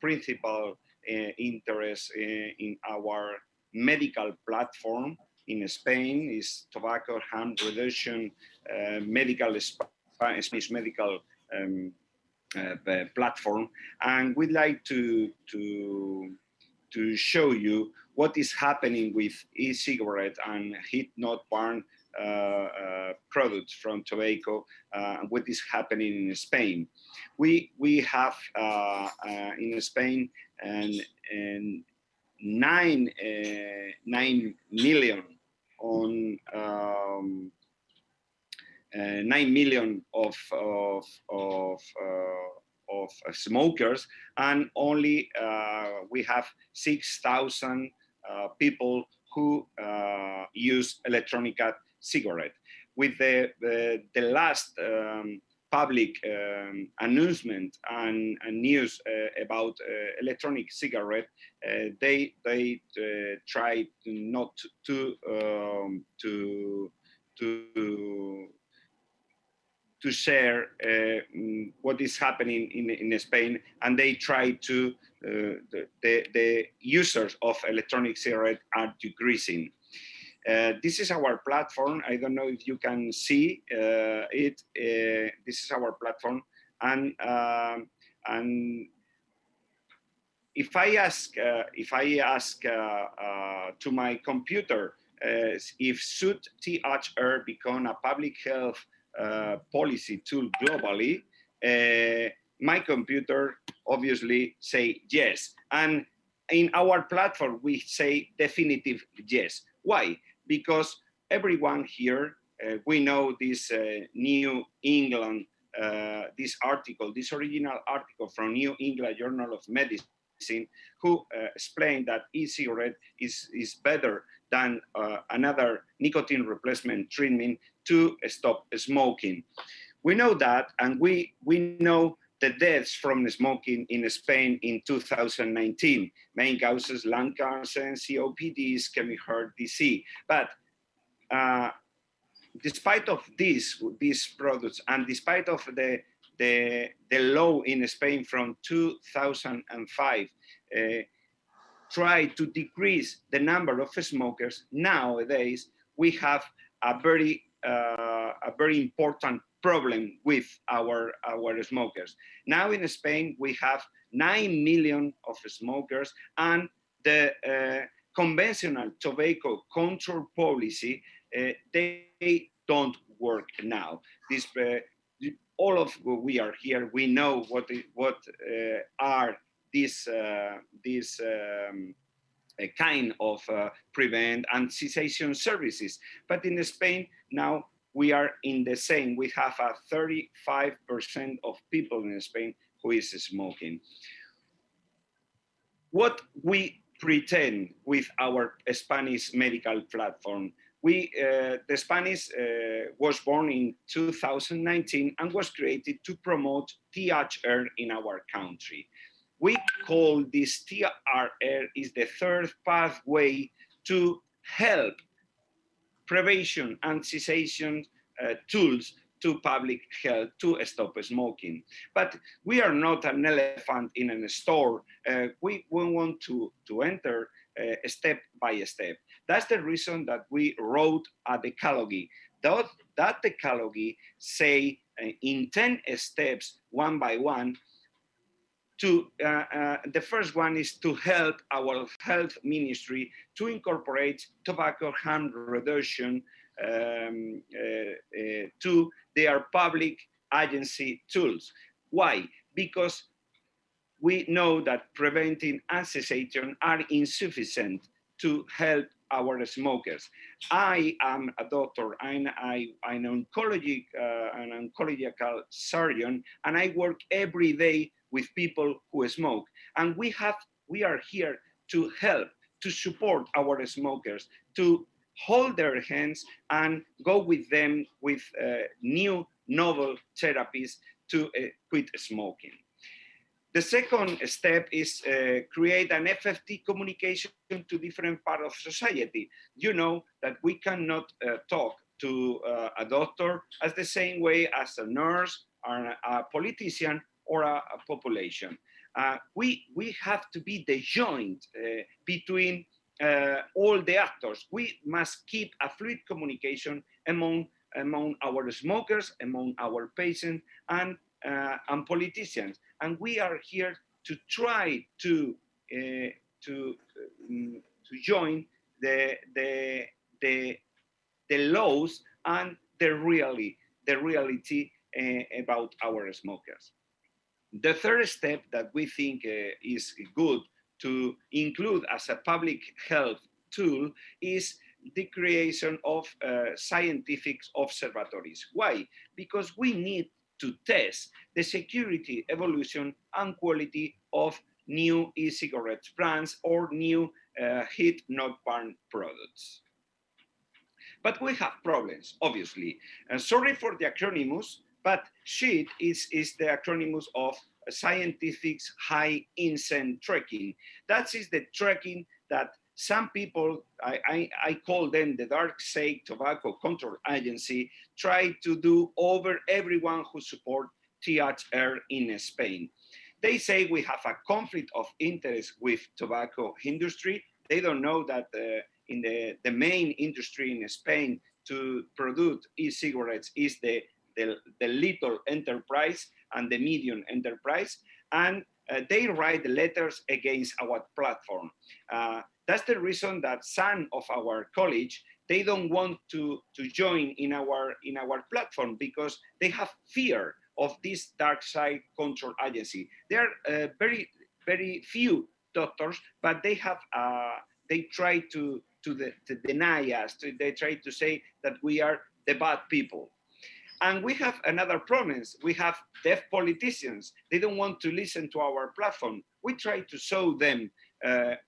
principal interest in our medical platform in Spain is tobacco harm reduction medical Spanish medical platform, and we'd like to show you what is happening with e-cigarette and heat-not-burn products from tobacco, and what is happening in Spain. We have in Spain 9 million on 9 million of smokers, and only we have 6,000 people who use electronic cigarette. With the last public announcement and news about electronic cigarette, they try not to share what is happening in Spain, and they try to the users of electronic cigarette are decreasing. This is our platform. I don't know if you can see it. This is our platform, and if I ask to my computer if should THR become a public health policy tool globally, my computer obviously say yes. And in our platform, we say definitive yes. Why? Because everyone here, we know this New England, this article, this original article from New England Journal of Medicine, who explained that e-cigarette is better than another nicotine replacement treatment to stop smoking. We know that, and we know the deaths from smoking in Spain in 2019, main causes lung cancer, COPD, ischemic heart disease. But despite of these products, and despite of the law in Spain from 2005, try to decrease the number of smokers, nowadays we have a very important problem with our smokers. Now in Spain, we have 9 million of smokers, and the conventional tobacco control policy, they don't work now. This, all of we are here, we know what are these kind of prevent and cessation services. But in Spain now, we are in the same. We have a 35% of people in Spain who is smoking. What we pretend with our Spanish medical platform, the Spanish was born in 2019 and was created to promote THR in our country. We call this THR is the third pathway to help prevention and cessation tools to public health to stop smoking. But we are not an elephant in a store. We want to enter step by step. That's the reason that we wrote a decalogue. That decalogue say in 10 steps, one by one, the first one is to help our health ministry to incorporate tobacco harm reduction to their public agency tools. Why? Because we know that preventing and cessation are insufficient to help our smokers. I am a doctor, I'm an oncological surgeon, and I work every day with people who smoke. And we are here to help, to support our smokers, to hold their hands and go with them with new novel therapies to quit smoking. The second step is create an effective communication to different parts of society. You know that we cannot talk to a doctor as the same way as a nurse or a politician or a population. We have to be the joint between all the actors. We must keep a fluid communication among our smokers, among our patients, and politicians. And we are here to try to join the laws and the reality about our smokers. The third step that we think is good to include as a public health tool is the creation of scientific observatories. Why? Because we need to test the security, evolution, and quality of new e-cigarette brands or new heat-not-burn products. But we have problems, obviously. Sorry for the acronyms, but SHIT is the acronym of Scientific High Intent Tracking. That is the tracking that some people, I call them the dark side tobacco control agency, try to do over everyone who support THR in Spain. They say we have a conflict of interest with tobacco industry. They don't know that in the main industry in Spain to produce e-cigarettes is the little enterprise and the medium enterprise. And they write letters against our platform. That's the reason that some of our college, they don't want to join in our platform because they have fear of this dark side control agency. There are very few doctors, but they have they try to deny us. They try to say that we are the bad people. And we have another problem. We have deaf politicians. They don't want to listen to our platform. We try to show them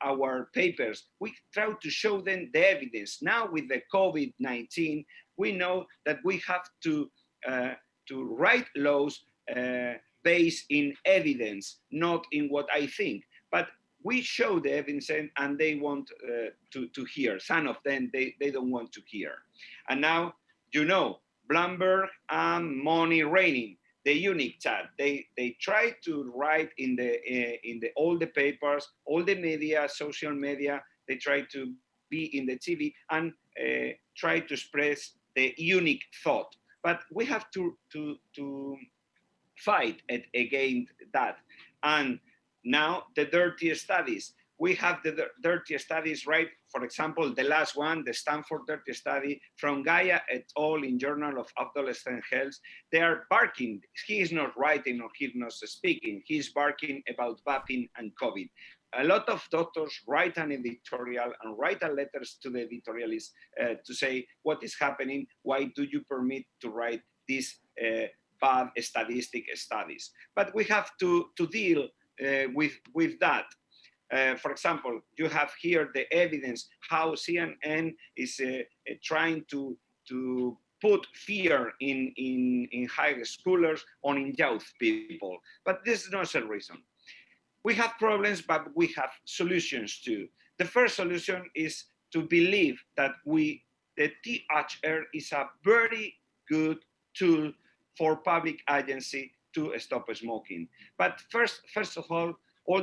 our papers. We try to show them the evidence. Now with the COVID-19, we know that we have to write laws based in evidence, not in what I think. But we show the evidence and they want to hear. Some of them, they don't want to hear. And now, you know, Bloomberg and Money Raining, the unique chat. They try to write in all the papers, all the media, social media. They try to be in the TV and try to express the unique thought. But we have to fight against that. And now the dirty studies. We have the dirty studies, right? For example, the last one, the Stanford dirty study from Gaia et al. In Journal of Adolescent Health. They are barking. He is not writing or he's not speaking. He's barking about vaping and COVID. A lot of doctors write an editorial and write letters to the editorialists to say what is happening. Why do you permit to write these bad statistic studies? But we have to deal with that. For example, you have here the evidence how CNN is trying to put fear in high schoolers or in youth people. But this is not a reason. We have problems, but we have solutions too. The first solution is to believe that the THR is a very good tool for public agency to stop smoking. But first of all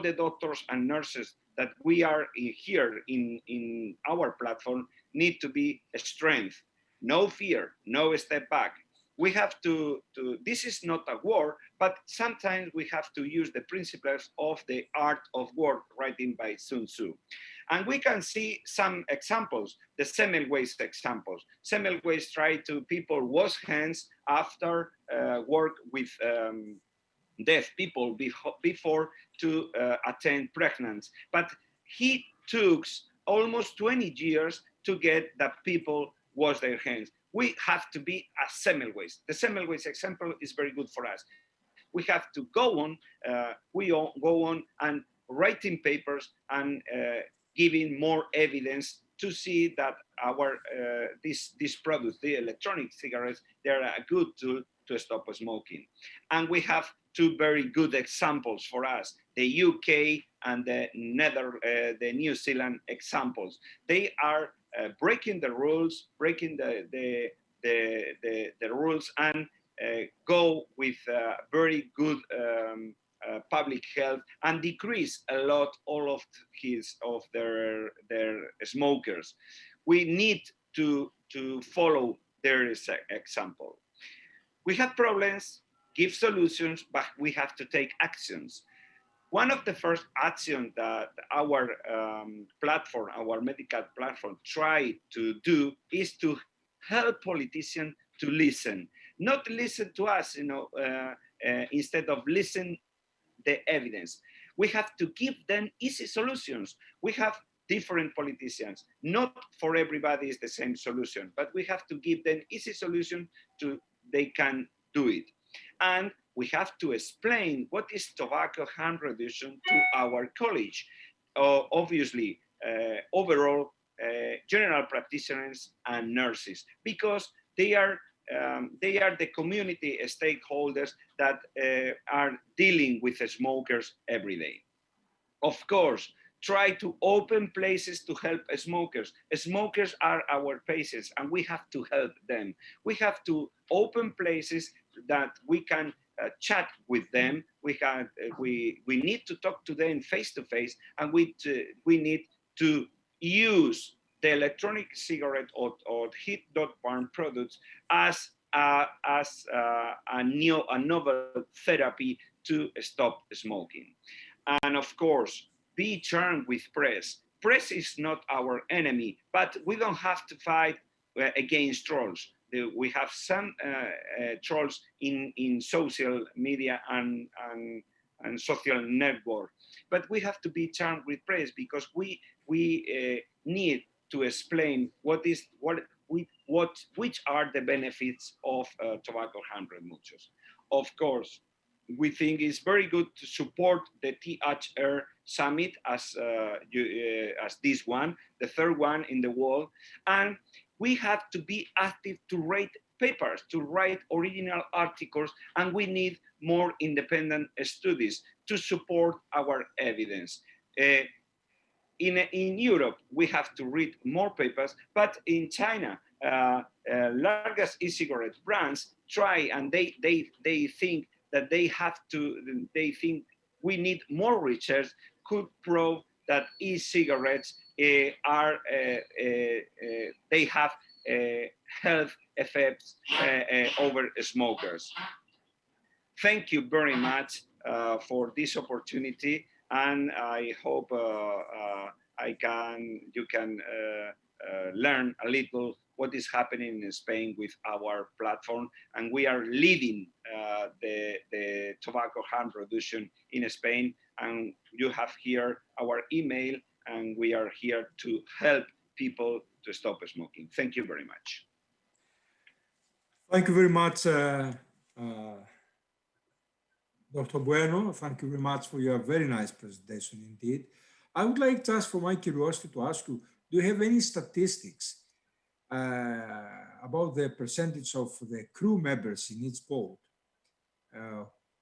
the doctors and nurses that we are here in our platform need to be strength, no fear, no step back. We have to this is not a war, but sometimes we have to use the principles of the art of war written by Sun Tzu. And we can see some examples, the Semmelweis examples. Semmelweis tried to people wash hands after work with deaf people before to attend pregnancy. But he took almost 20 years to get that people wash their hands. We have to be a Semmelweis. The Semmelweis example is very good for us. We have to go on, go on and writing papers and giving more evidence to see that our these products, the electronic cigarettes, they're a good tool to stop smoking. And we have two very good examples for us, the UK and the New Zealand examples. They are breaking the rules, breaking the rules and go with very good public health and decrease a lot all of their smokers. We need to follow their example. We have problems, give solutions, but we have to take actions. One of the first actions that our platform, our medical platform, try to do is to help politicians to listen, not listen to us, instead of listen the evidence. We have to give them easy solutions. We have different politicians. Not for everybody is the same solution, but we have to give them easy solution to they can do it. And we have to explain what is tobacco harm reduction to our college. Obviously, overall, general practitioners and nurses, because they are the community stakeholders that are dealing with smokers every day. Of course, try to open places to help smokers. Smokers are our patients and we have to help them. We have to open places that we can chat with them. We need to talk to them face to face, and we need to use the electronic cigarette or heat-not-burn products as a novel therapy to stop smoking. And of course, be charmed with press. Press is not our enemy, but we don't have to fight against trolls. We have some trolls in social media and social network, but we have to be charmed with press because we need to explain which are the benefits of tobacco harm reduction. Of course, we think it's very good to support the THR summit as this one, the third one in the world, and we have to be active to write papers, to write original articles, and we need more independent studies to support our evidence. In Europe, we have to read more papers, but in China, largest e-cigarette brands try and they think that they think we need more research could prove that e-cigarettes they have health effects over smokers. Thank you very much for this opportunity, and I hope you can learn a little what is happening in Spain with our platform, and we are leading the tobacco harm reduction in Spain, and you have here our email, and we are here to help people to stop smoking. Thank you very much. Thank you very much, Dr. Bueno. Thank you very much for your very nice presentation indeed. I would like just for my curiosity to ask you, do you have any statistics about the percentage of the crew members in each boat,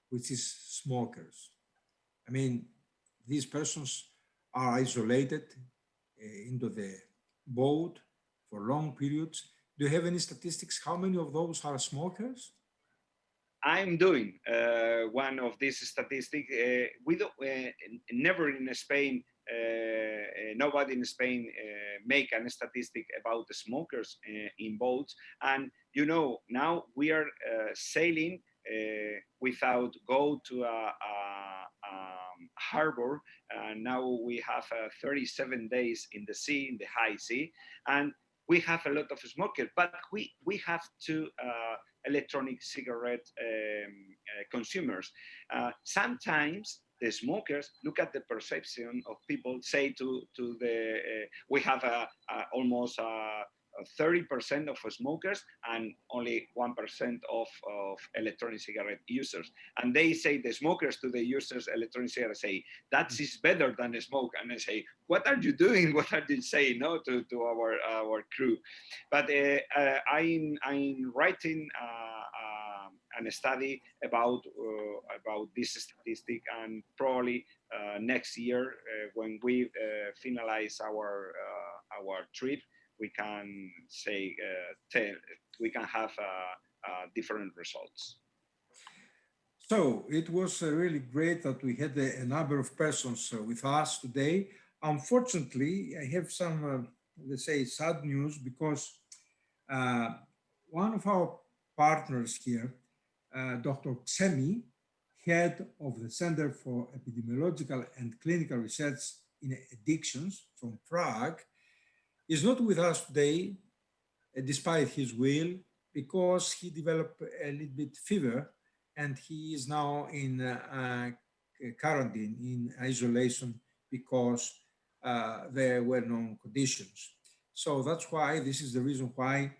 which is smokers? I mean, these persons are isolated into the boat for long periods. Do you have any statistics? How many of those are smokers? I'm doing one of these statistics. We don't, never in Spain, nobody in Spain make a statistic about the smokers in boats. And you know, now we are sailing without go to a harbor. Now we have 37 days in the sea, in the high sea, and we have a lot of smokers, but we have to electronic cigarette consumers. Sometimes the smokers look at the perception of people, say to the, we have almost 30% of smokers and only 1% of electronic cigarette users. And they say, the smokers to the users electronic cigarettes say, that is better than a smoke. And I say, what are you doing? What are you saying no, to our crew? But I'm writing a study about this statistic, and probably next year when we finalize our trip, we can say we can have different results. So it was really great that we had a number of persons with us today. Unfortunately, I have some, let's say, sad news, because one of our partners here, Dr. Xemi, head of the Center for Epidemiological and Clinical Research in Addictions from Prague, is not with us today, despite his will, because he developed a little bit fever, and he is now in quarantine, in isolation, because there were no conditions. So that's why, this is the reason why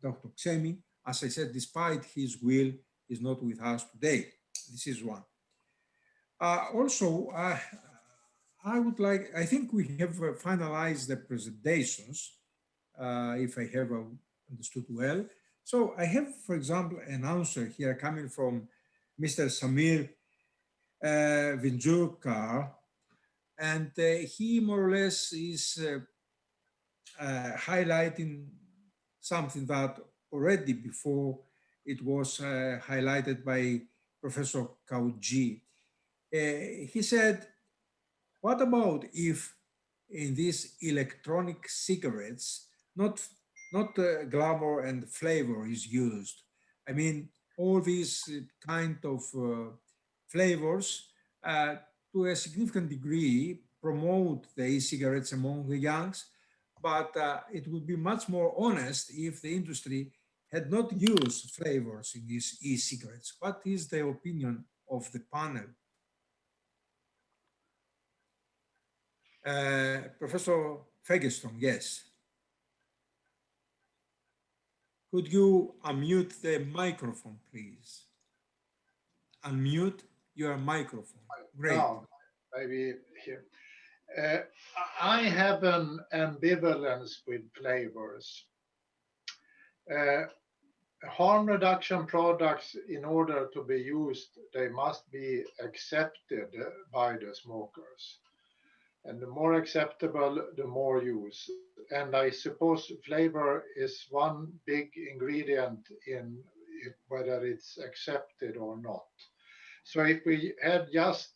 Dr. Xemi, as I said, despite his will, is not with us today. This is one. Also, I think we have finalized the presentations, if I have understood well. So I have, for example, an answer here coming from Mr. Samir Vinjurkar, and he more or less is highlighting something that already before it was highlighted by Professor Gauci. He said, what about if in these electronic cigarettes, not glamour and flavor is used? I mean, all these kind of flavors to a significant degree, promote the e-cigarettes among the youngs, but it would be much more honest if the industry had not used flavors in these e-cigarettes. What is the opinion of the panel? Professor Fagerstrom, yes. Could you unmute the microphone, please? Unmute your microphone. Great. Now, maybe here. I have an ambivalence with flavors. Harm reduction products, in order to be used, they must be accepted by the smokers. And the more acceptable, the more use. And I suppose flavor is one big ingredient in whether it's accepted or not. So if we had just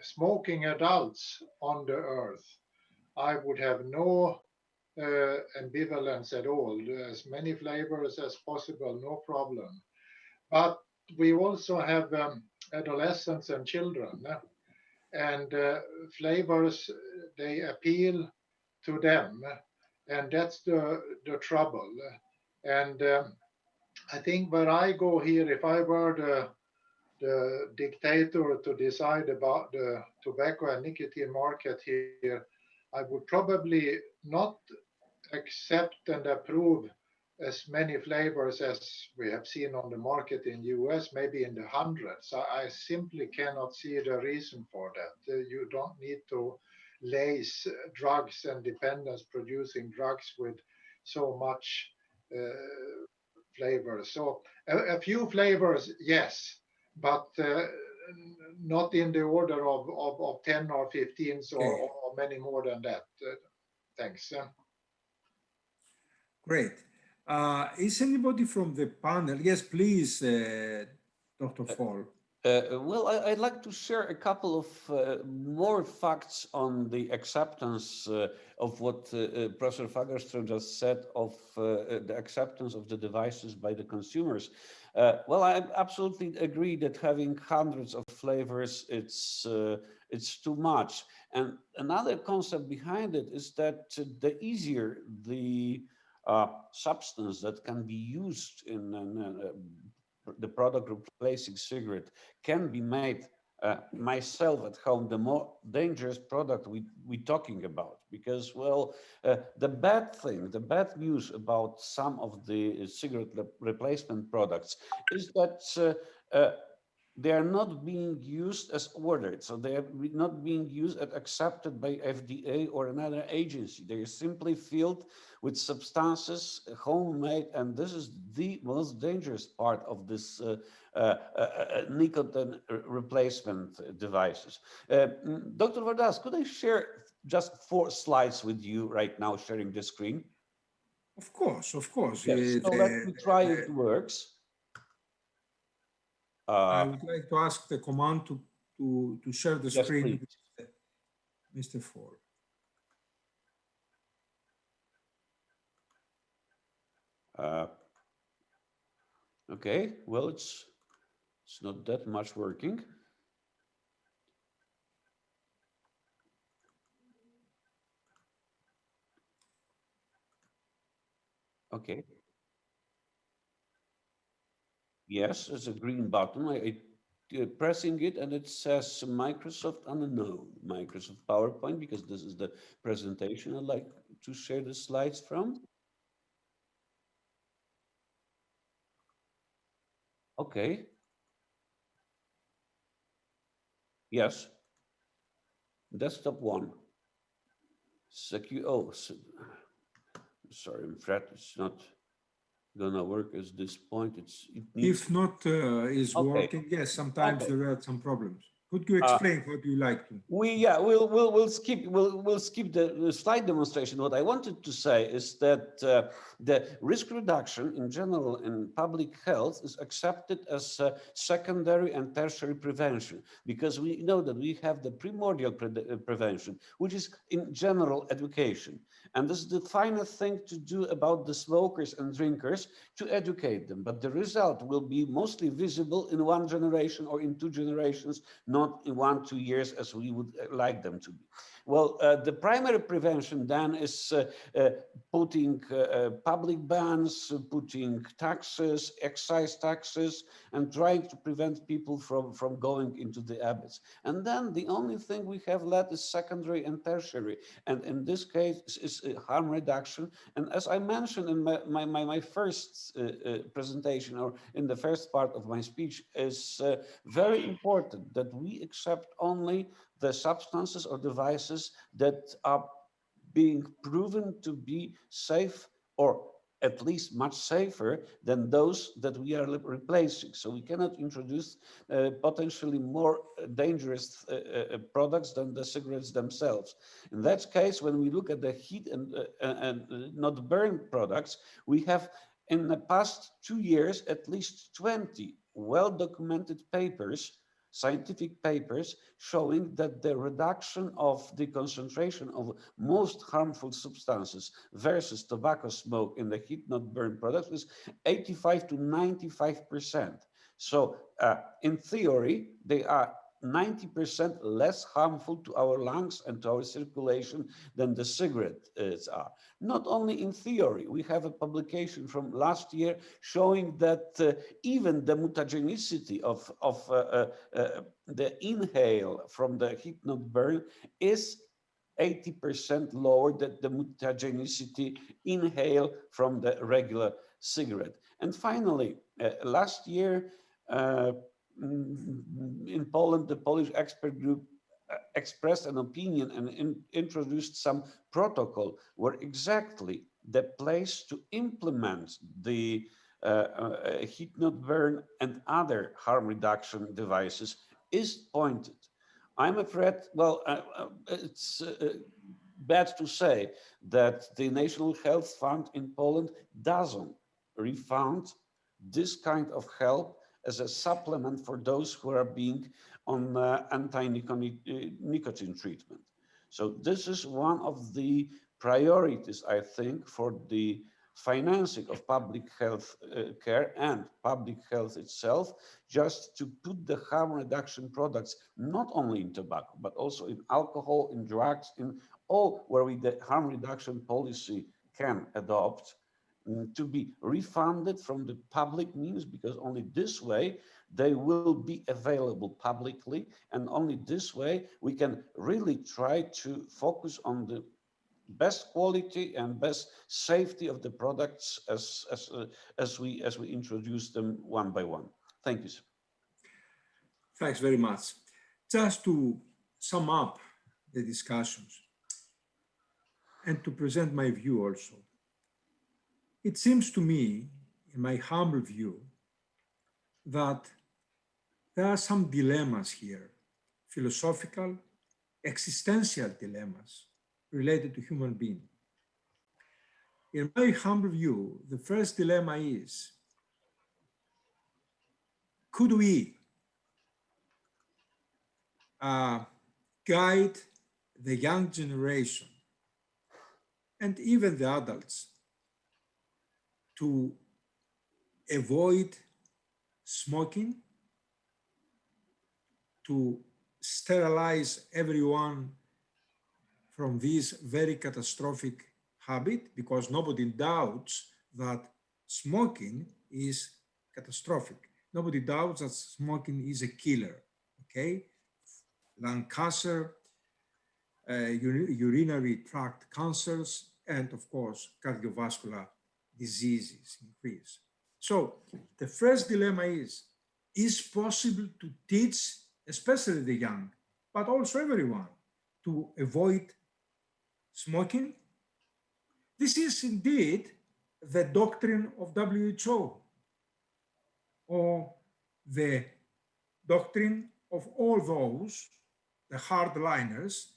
smoking adults on the earth, I would have no ambivalence at all. As many flavors as possible, no problem. But we also have adolescents and children, and flavors, they appeal to them, and that's the trouble. And I think where I go here, if I were the dictator to decide about the tobacco and nicotine market here, I would probably not accept and approve as many flavors as we have seen on the market in the US, maybe in the hundreds. I simply cannot see the reason for that. You don't need to lace drugs and dependence producing drugs with so much flavors. So a few flavors, yes, but not in the order of 10 or 15 or many more than that. Thanks. Great. Is anybody from the panel? Yes, please, Dr. Fall. Well, I'd like to share a couple of more facts on the acceptance of what Professor Fagerstrom just said of the acceptance of the devices by the consumers. Well, I absolutely agree that having hundreds of flavors, it's too much. And another concept behind it is that the easier the substance that can be used in the product replacing cigarette can be made myself at home, the more dangerous product we're talking about. Because, well, the bad news about some of the cigarette replacement products is that they are not being used as ordered. So they are not being used and accepted by FDA or another agency. They are simply filled with substances, homemade, and this is the most dangerous part of this nicotine replacement devices. Dr. Vardas, could I share just 4 slides with you right now, sharing the screen? Of course, of course. Yes, so let me try if it works. I would like to ask the command to share the screen with Mr. Fall. Okay, well, it's not that much working. Okay. Yes, it's a green button. I pressing it and it says Microsoft unknown, Microsoft PowerPoint, because this is the presentation I'd like to share the slides from. Okay. Yes. Desktop 1. Sorry, I'm afraid it's not gonna work at this point. It needs. If not is working, yes, sometimes there are some problems. Could you explain what you like to? We'll skip the slide demonstration. What I wanted to say is that the risk reduction in general in public health is accepted as secondary and tertiary prevention, because we know that we have the primordial prevention, which is in general education. And this is the finest thing to do about the smokers and drinkers, to educate them. But the result will be mostly visible in 1 generation or in 2 generations, not not in 1-2 years as we would like them to be. Well, the primary prevention then is putting public bans, putting taxes, excise taxes, and trying to prevent people from going into the habits. And then the only thing we have left is secondary and tertiary. And in this case is harm reduction. And as I mentioned in my first presentation, or in the first part of my speech, is very important that we accept only the substances or devices that are being proven to be safe, or at least much safer than those that we are replacing. So we cannot introduce potentially more dangerous products than the cigarettes themselves. In that case, when we look at the heat and not burn products, we have in the past 2 years at least 20 well-documented papers, scientific papers, showing that the reduction of the concentration of most harmful substances versus tobacco smoke in the heat-not-burn products is 85 to 95%. So in theory, they are 90% less harmful to our lungs and to our circulation than the cigarettes are. Not only in theory, we have a publication from last year showing that even the mutagenicity of the inhale from the heat-not-burn is 80% lower than the mutagenicity inhale from the regular cigarette. And finally, last year, in Poland, the Polish expert group expressed an opinion and introduced some protocol where exactly the place to implement the heat-not-burn and other harm reduction devices is pointed. I'm afraid, well, it's bad to say that the National Health Fund in Poland doesn't refund this kind of help as a supplement for those who are being on anti-nicotine treatment. So this is one of the priorities, I think, for the financing of public health care and public health itself, just to put the harm reduction products not only in tobacco, but also in alcohol, in drugs, in all where the harm reduction policy can adopt, to be refunded from the public means, because only this way they will be available publicly, and only this way we can really try to focus on the best quality and best safety of the products as we introduce them one by one. Thank you, sir. Thanks very much. Just to sum up the discussions and to present my view also. It seems to me, in my humble view, that there are some dilemmas here, philosophical, existential dilemmas related to human being. In my humble view, the first dilemma is, could we guide the young generation and even the adults to avoid smoking, to sterilize everyone from this very catastrophic habit, because nobody doubts that smoking is catastrophic. Nobody doubts that smoking is a killer, okay? Lung cancer, urinary tract cancers, and of course, cardiovascular diseases increase. So the first dilemma is possible to teach, especially the young, but also everyone, to avoid smoking? This is indeed the doctrine of WHO, or the doctrine of all those, the hardliners,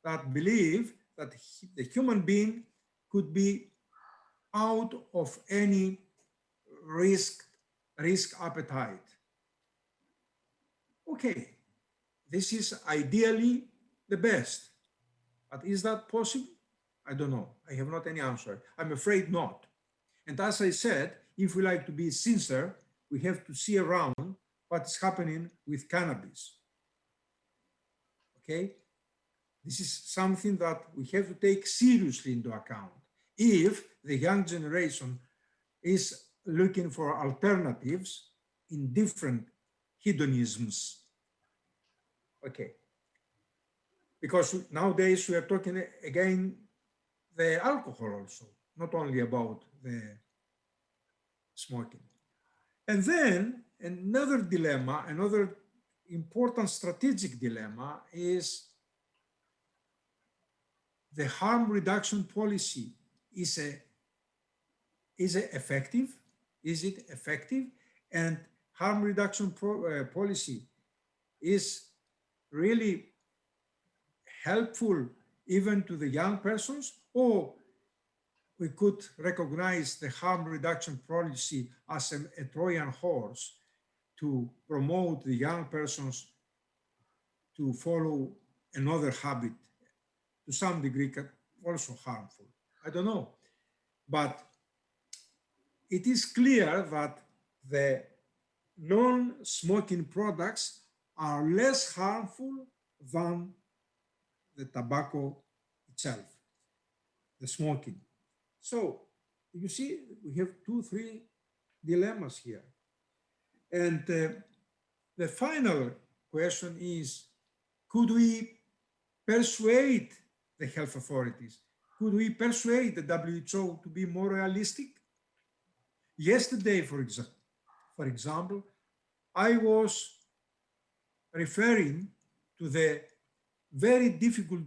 that believe that the human being could be out of any risk appetite. Okay, this is ideally the best, but is that possible? I don't know. I have not any answer. I'm afraid not. And as I said, if we like to be sincere, we have to see around what is happening with cannabis. okay? This is something that we have to take seriously into account if the young generation is looking for alternatives in different hedonisms. Okay. Because nowadays we are talking again the alcohol also, not only about the smoking. And then another dilemma, another important strategic dilemma is the harm reduction policy. Is it effective? Is it effective? And harm reduction policy is really helpful even to the young persons, or we could recognize the harm reduction policy as a Trojan horse to promote the young persons to follow another habit, to some degree also harmful. I don't know. But it is clear that the non-smoking products are less harmful than the tobacco itself, the smoking. So you see, we have 2-3 dilemmas here. And the final question is, could we persuade the health authorities? Could we persuade the WHO to be more realistic? Yesterday, for example, I was referring to the very difficult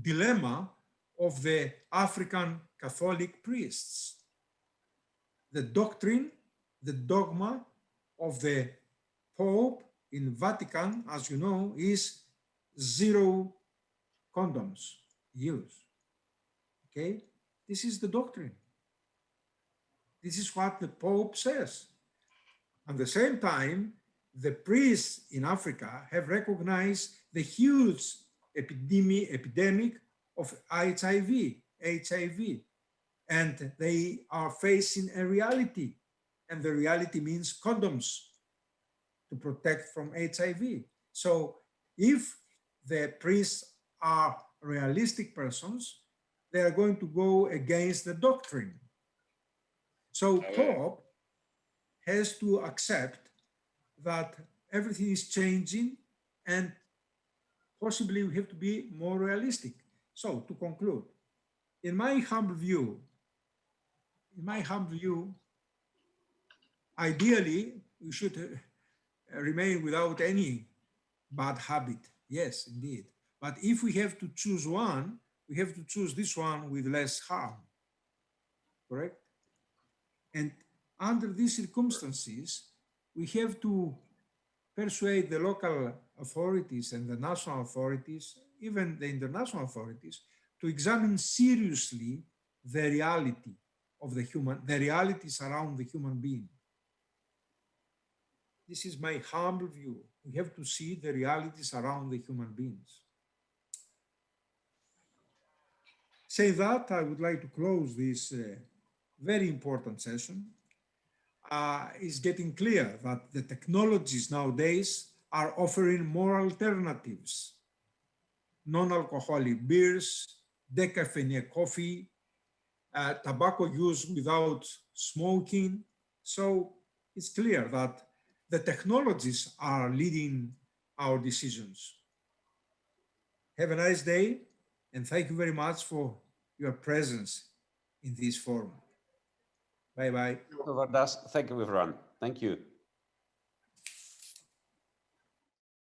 dilemma of the African Catholic priests. The doctrine, the dogma of the Pope in Vatican, as you know, is 0 condoms use. Okay? This is the doctrine. This is what the Pope says. At the same time, the priests in Africa have recognized the huge epidemic of HIV, and they are facing a reality, and the reality means condoms to protect from HIV. So if the priests are realistic persons, they are going to go against the doctrine. So Pope has to accept that everything is changing and possibly we have to be more realistic. So to conclude, in my humble view, ideally, we should remain without any bad habit. Yes, indeed. But if we have to choose one, we have to choose this one with less harm, correct? And under these circumstances, we have to persuade the local authorities and the national authorities, even the international authorities, to examine seriously the reality of the realities around the human being. This is my humble view. We have to see the realities around the human beings. Saying that, I would like to close this very important session. It's getting clear that the technologies nowadays are offering more alternatives. Non-alcoholic beers, decaffeinated coffee, tobacco use without smoking. So it's clear that the technologies are leading our decisions. Have a nice day, and thank you very much for your presence in this forum. Bye-bye. Vardas, thank you, everyone. Thank you.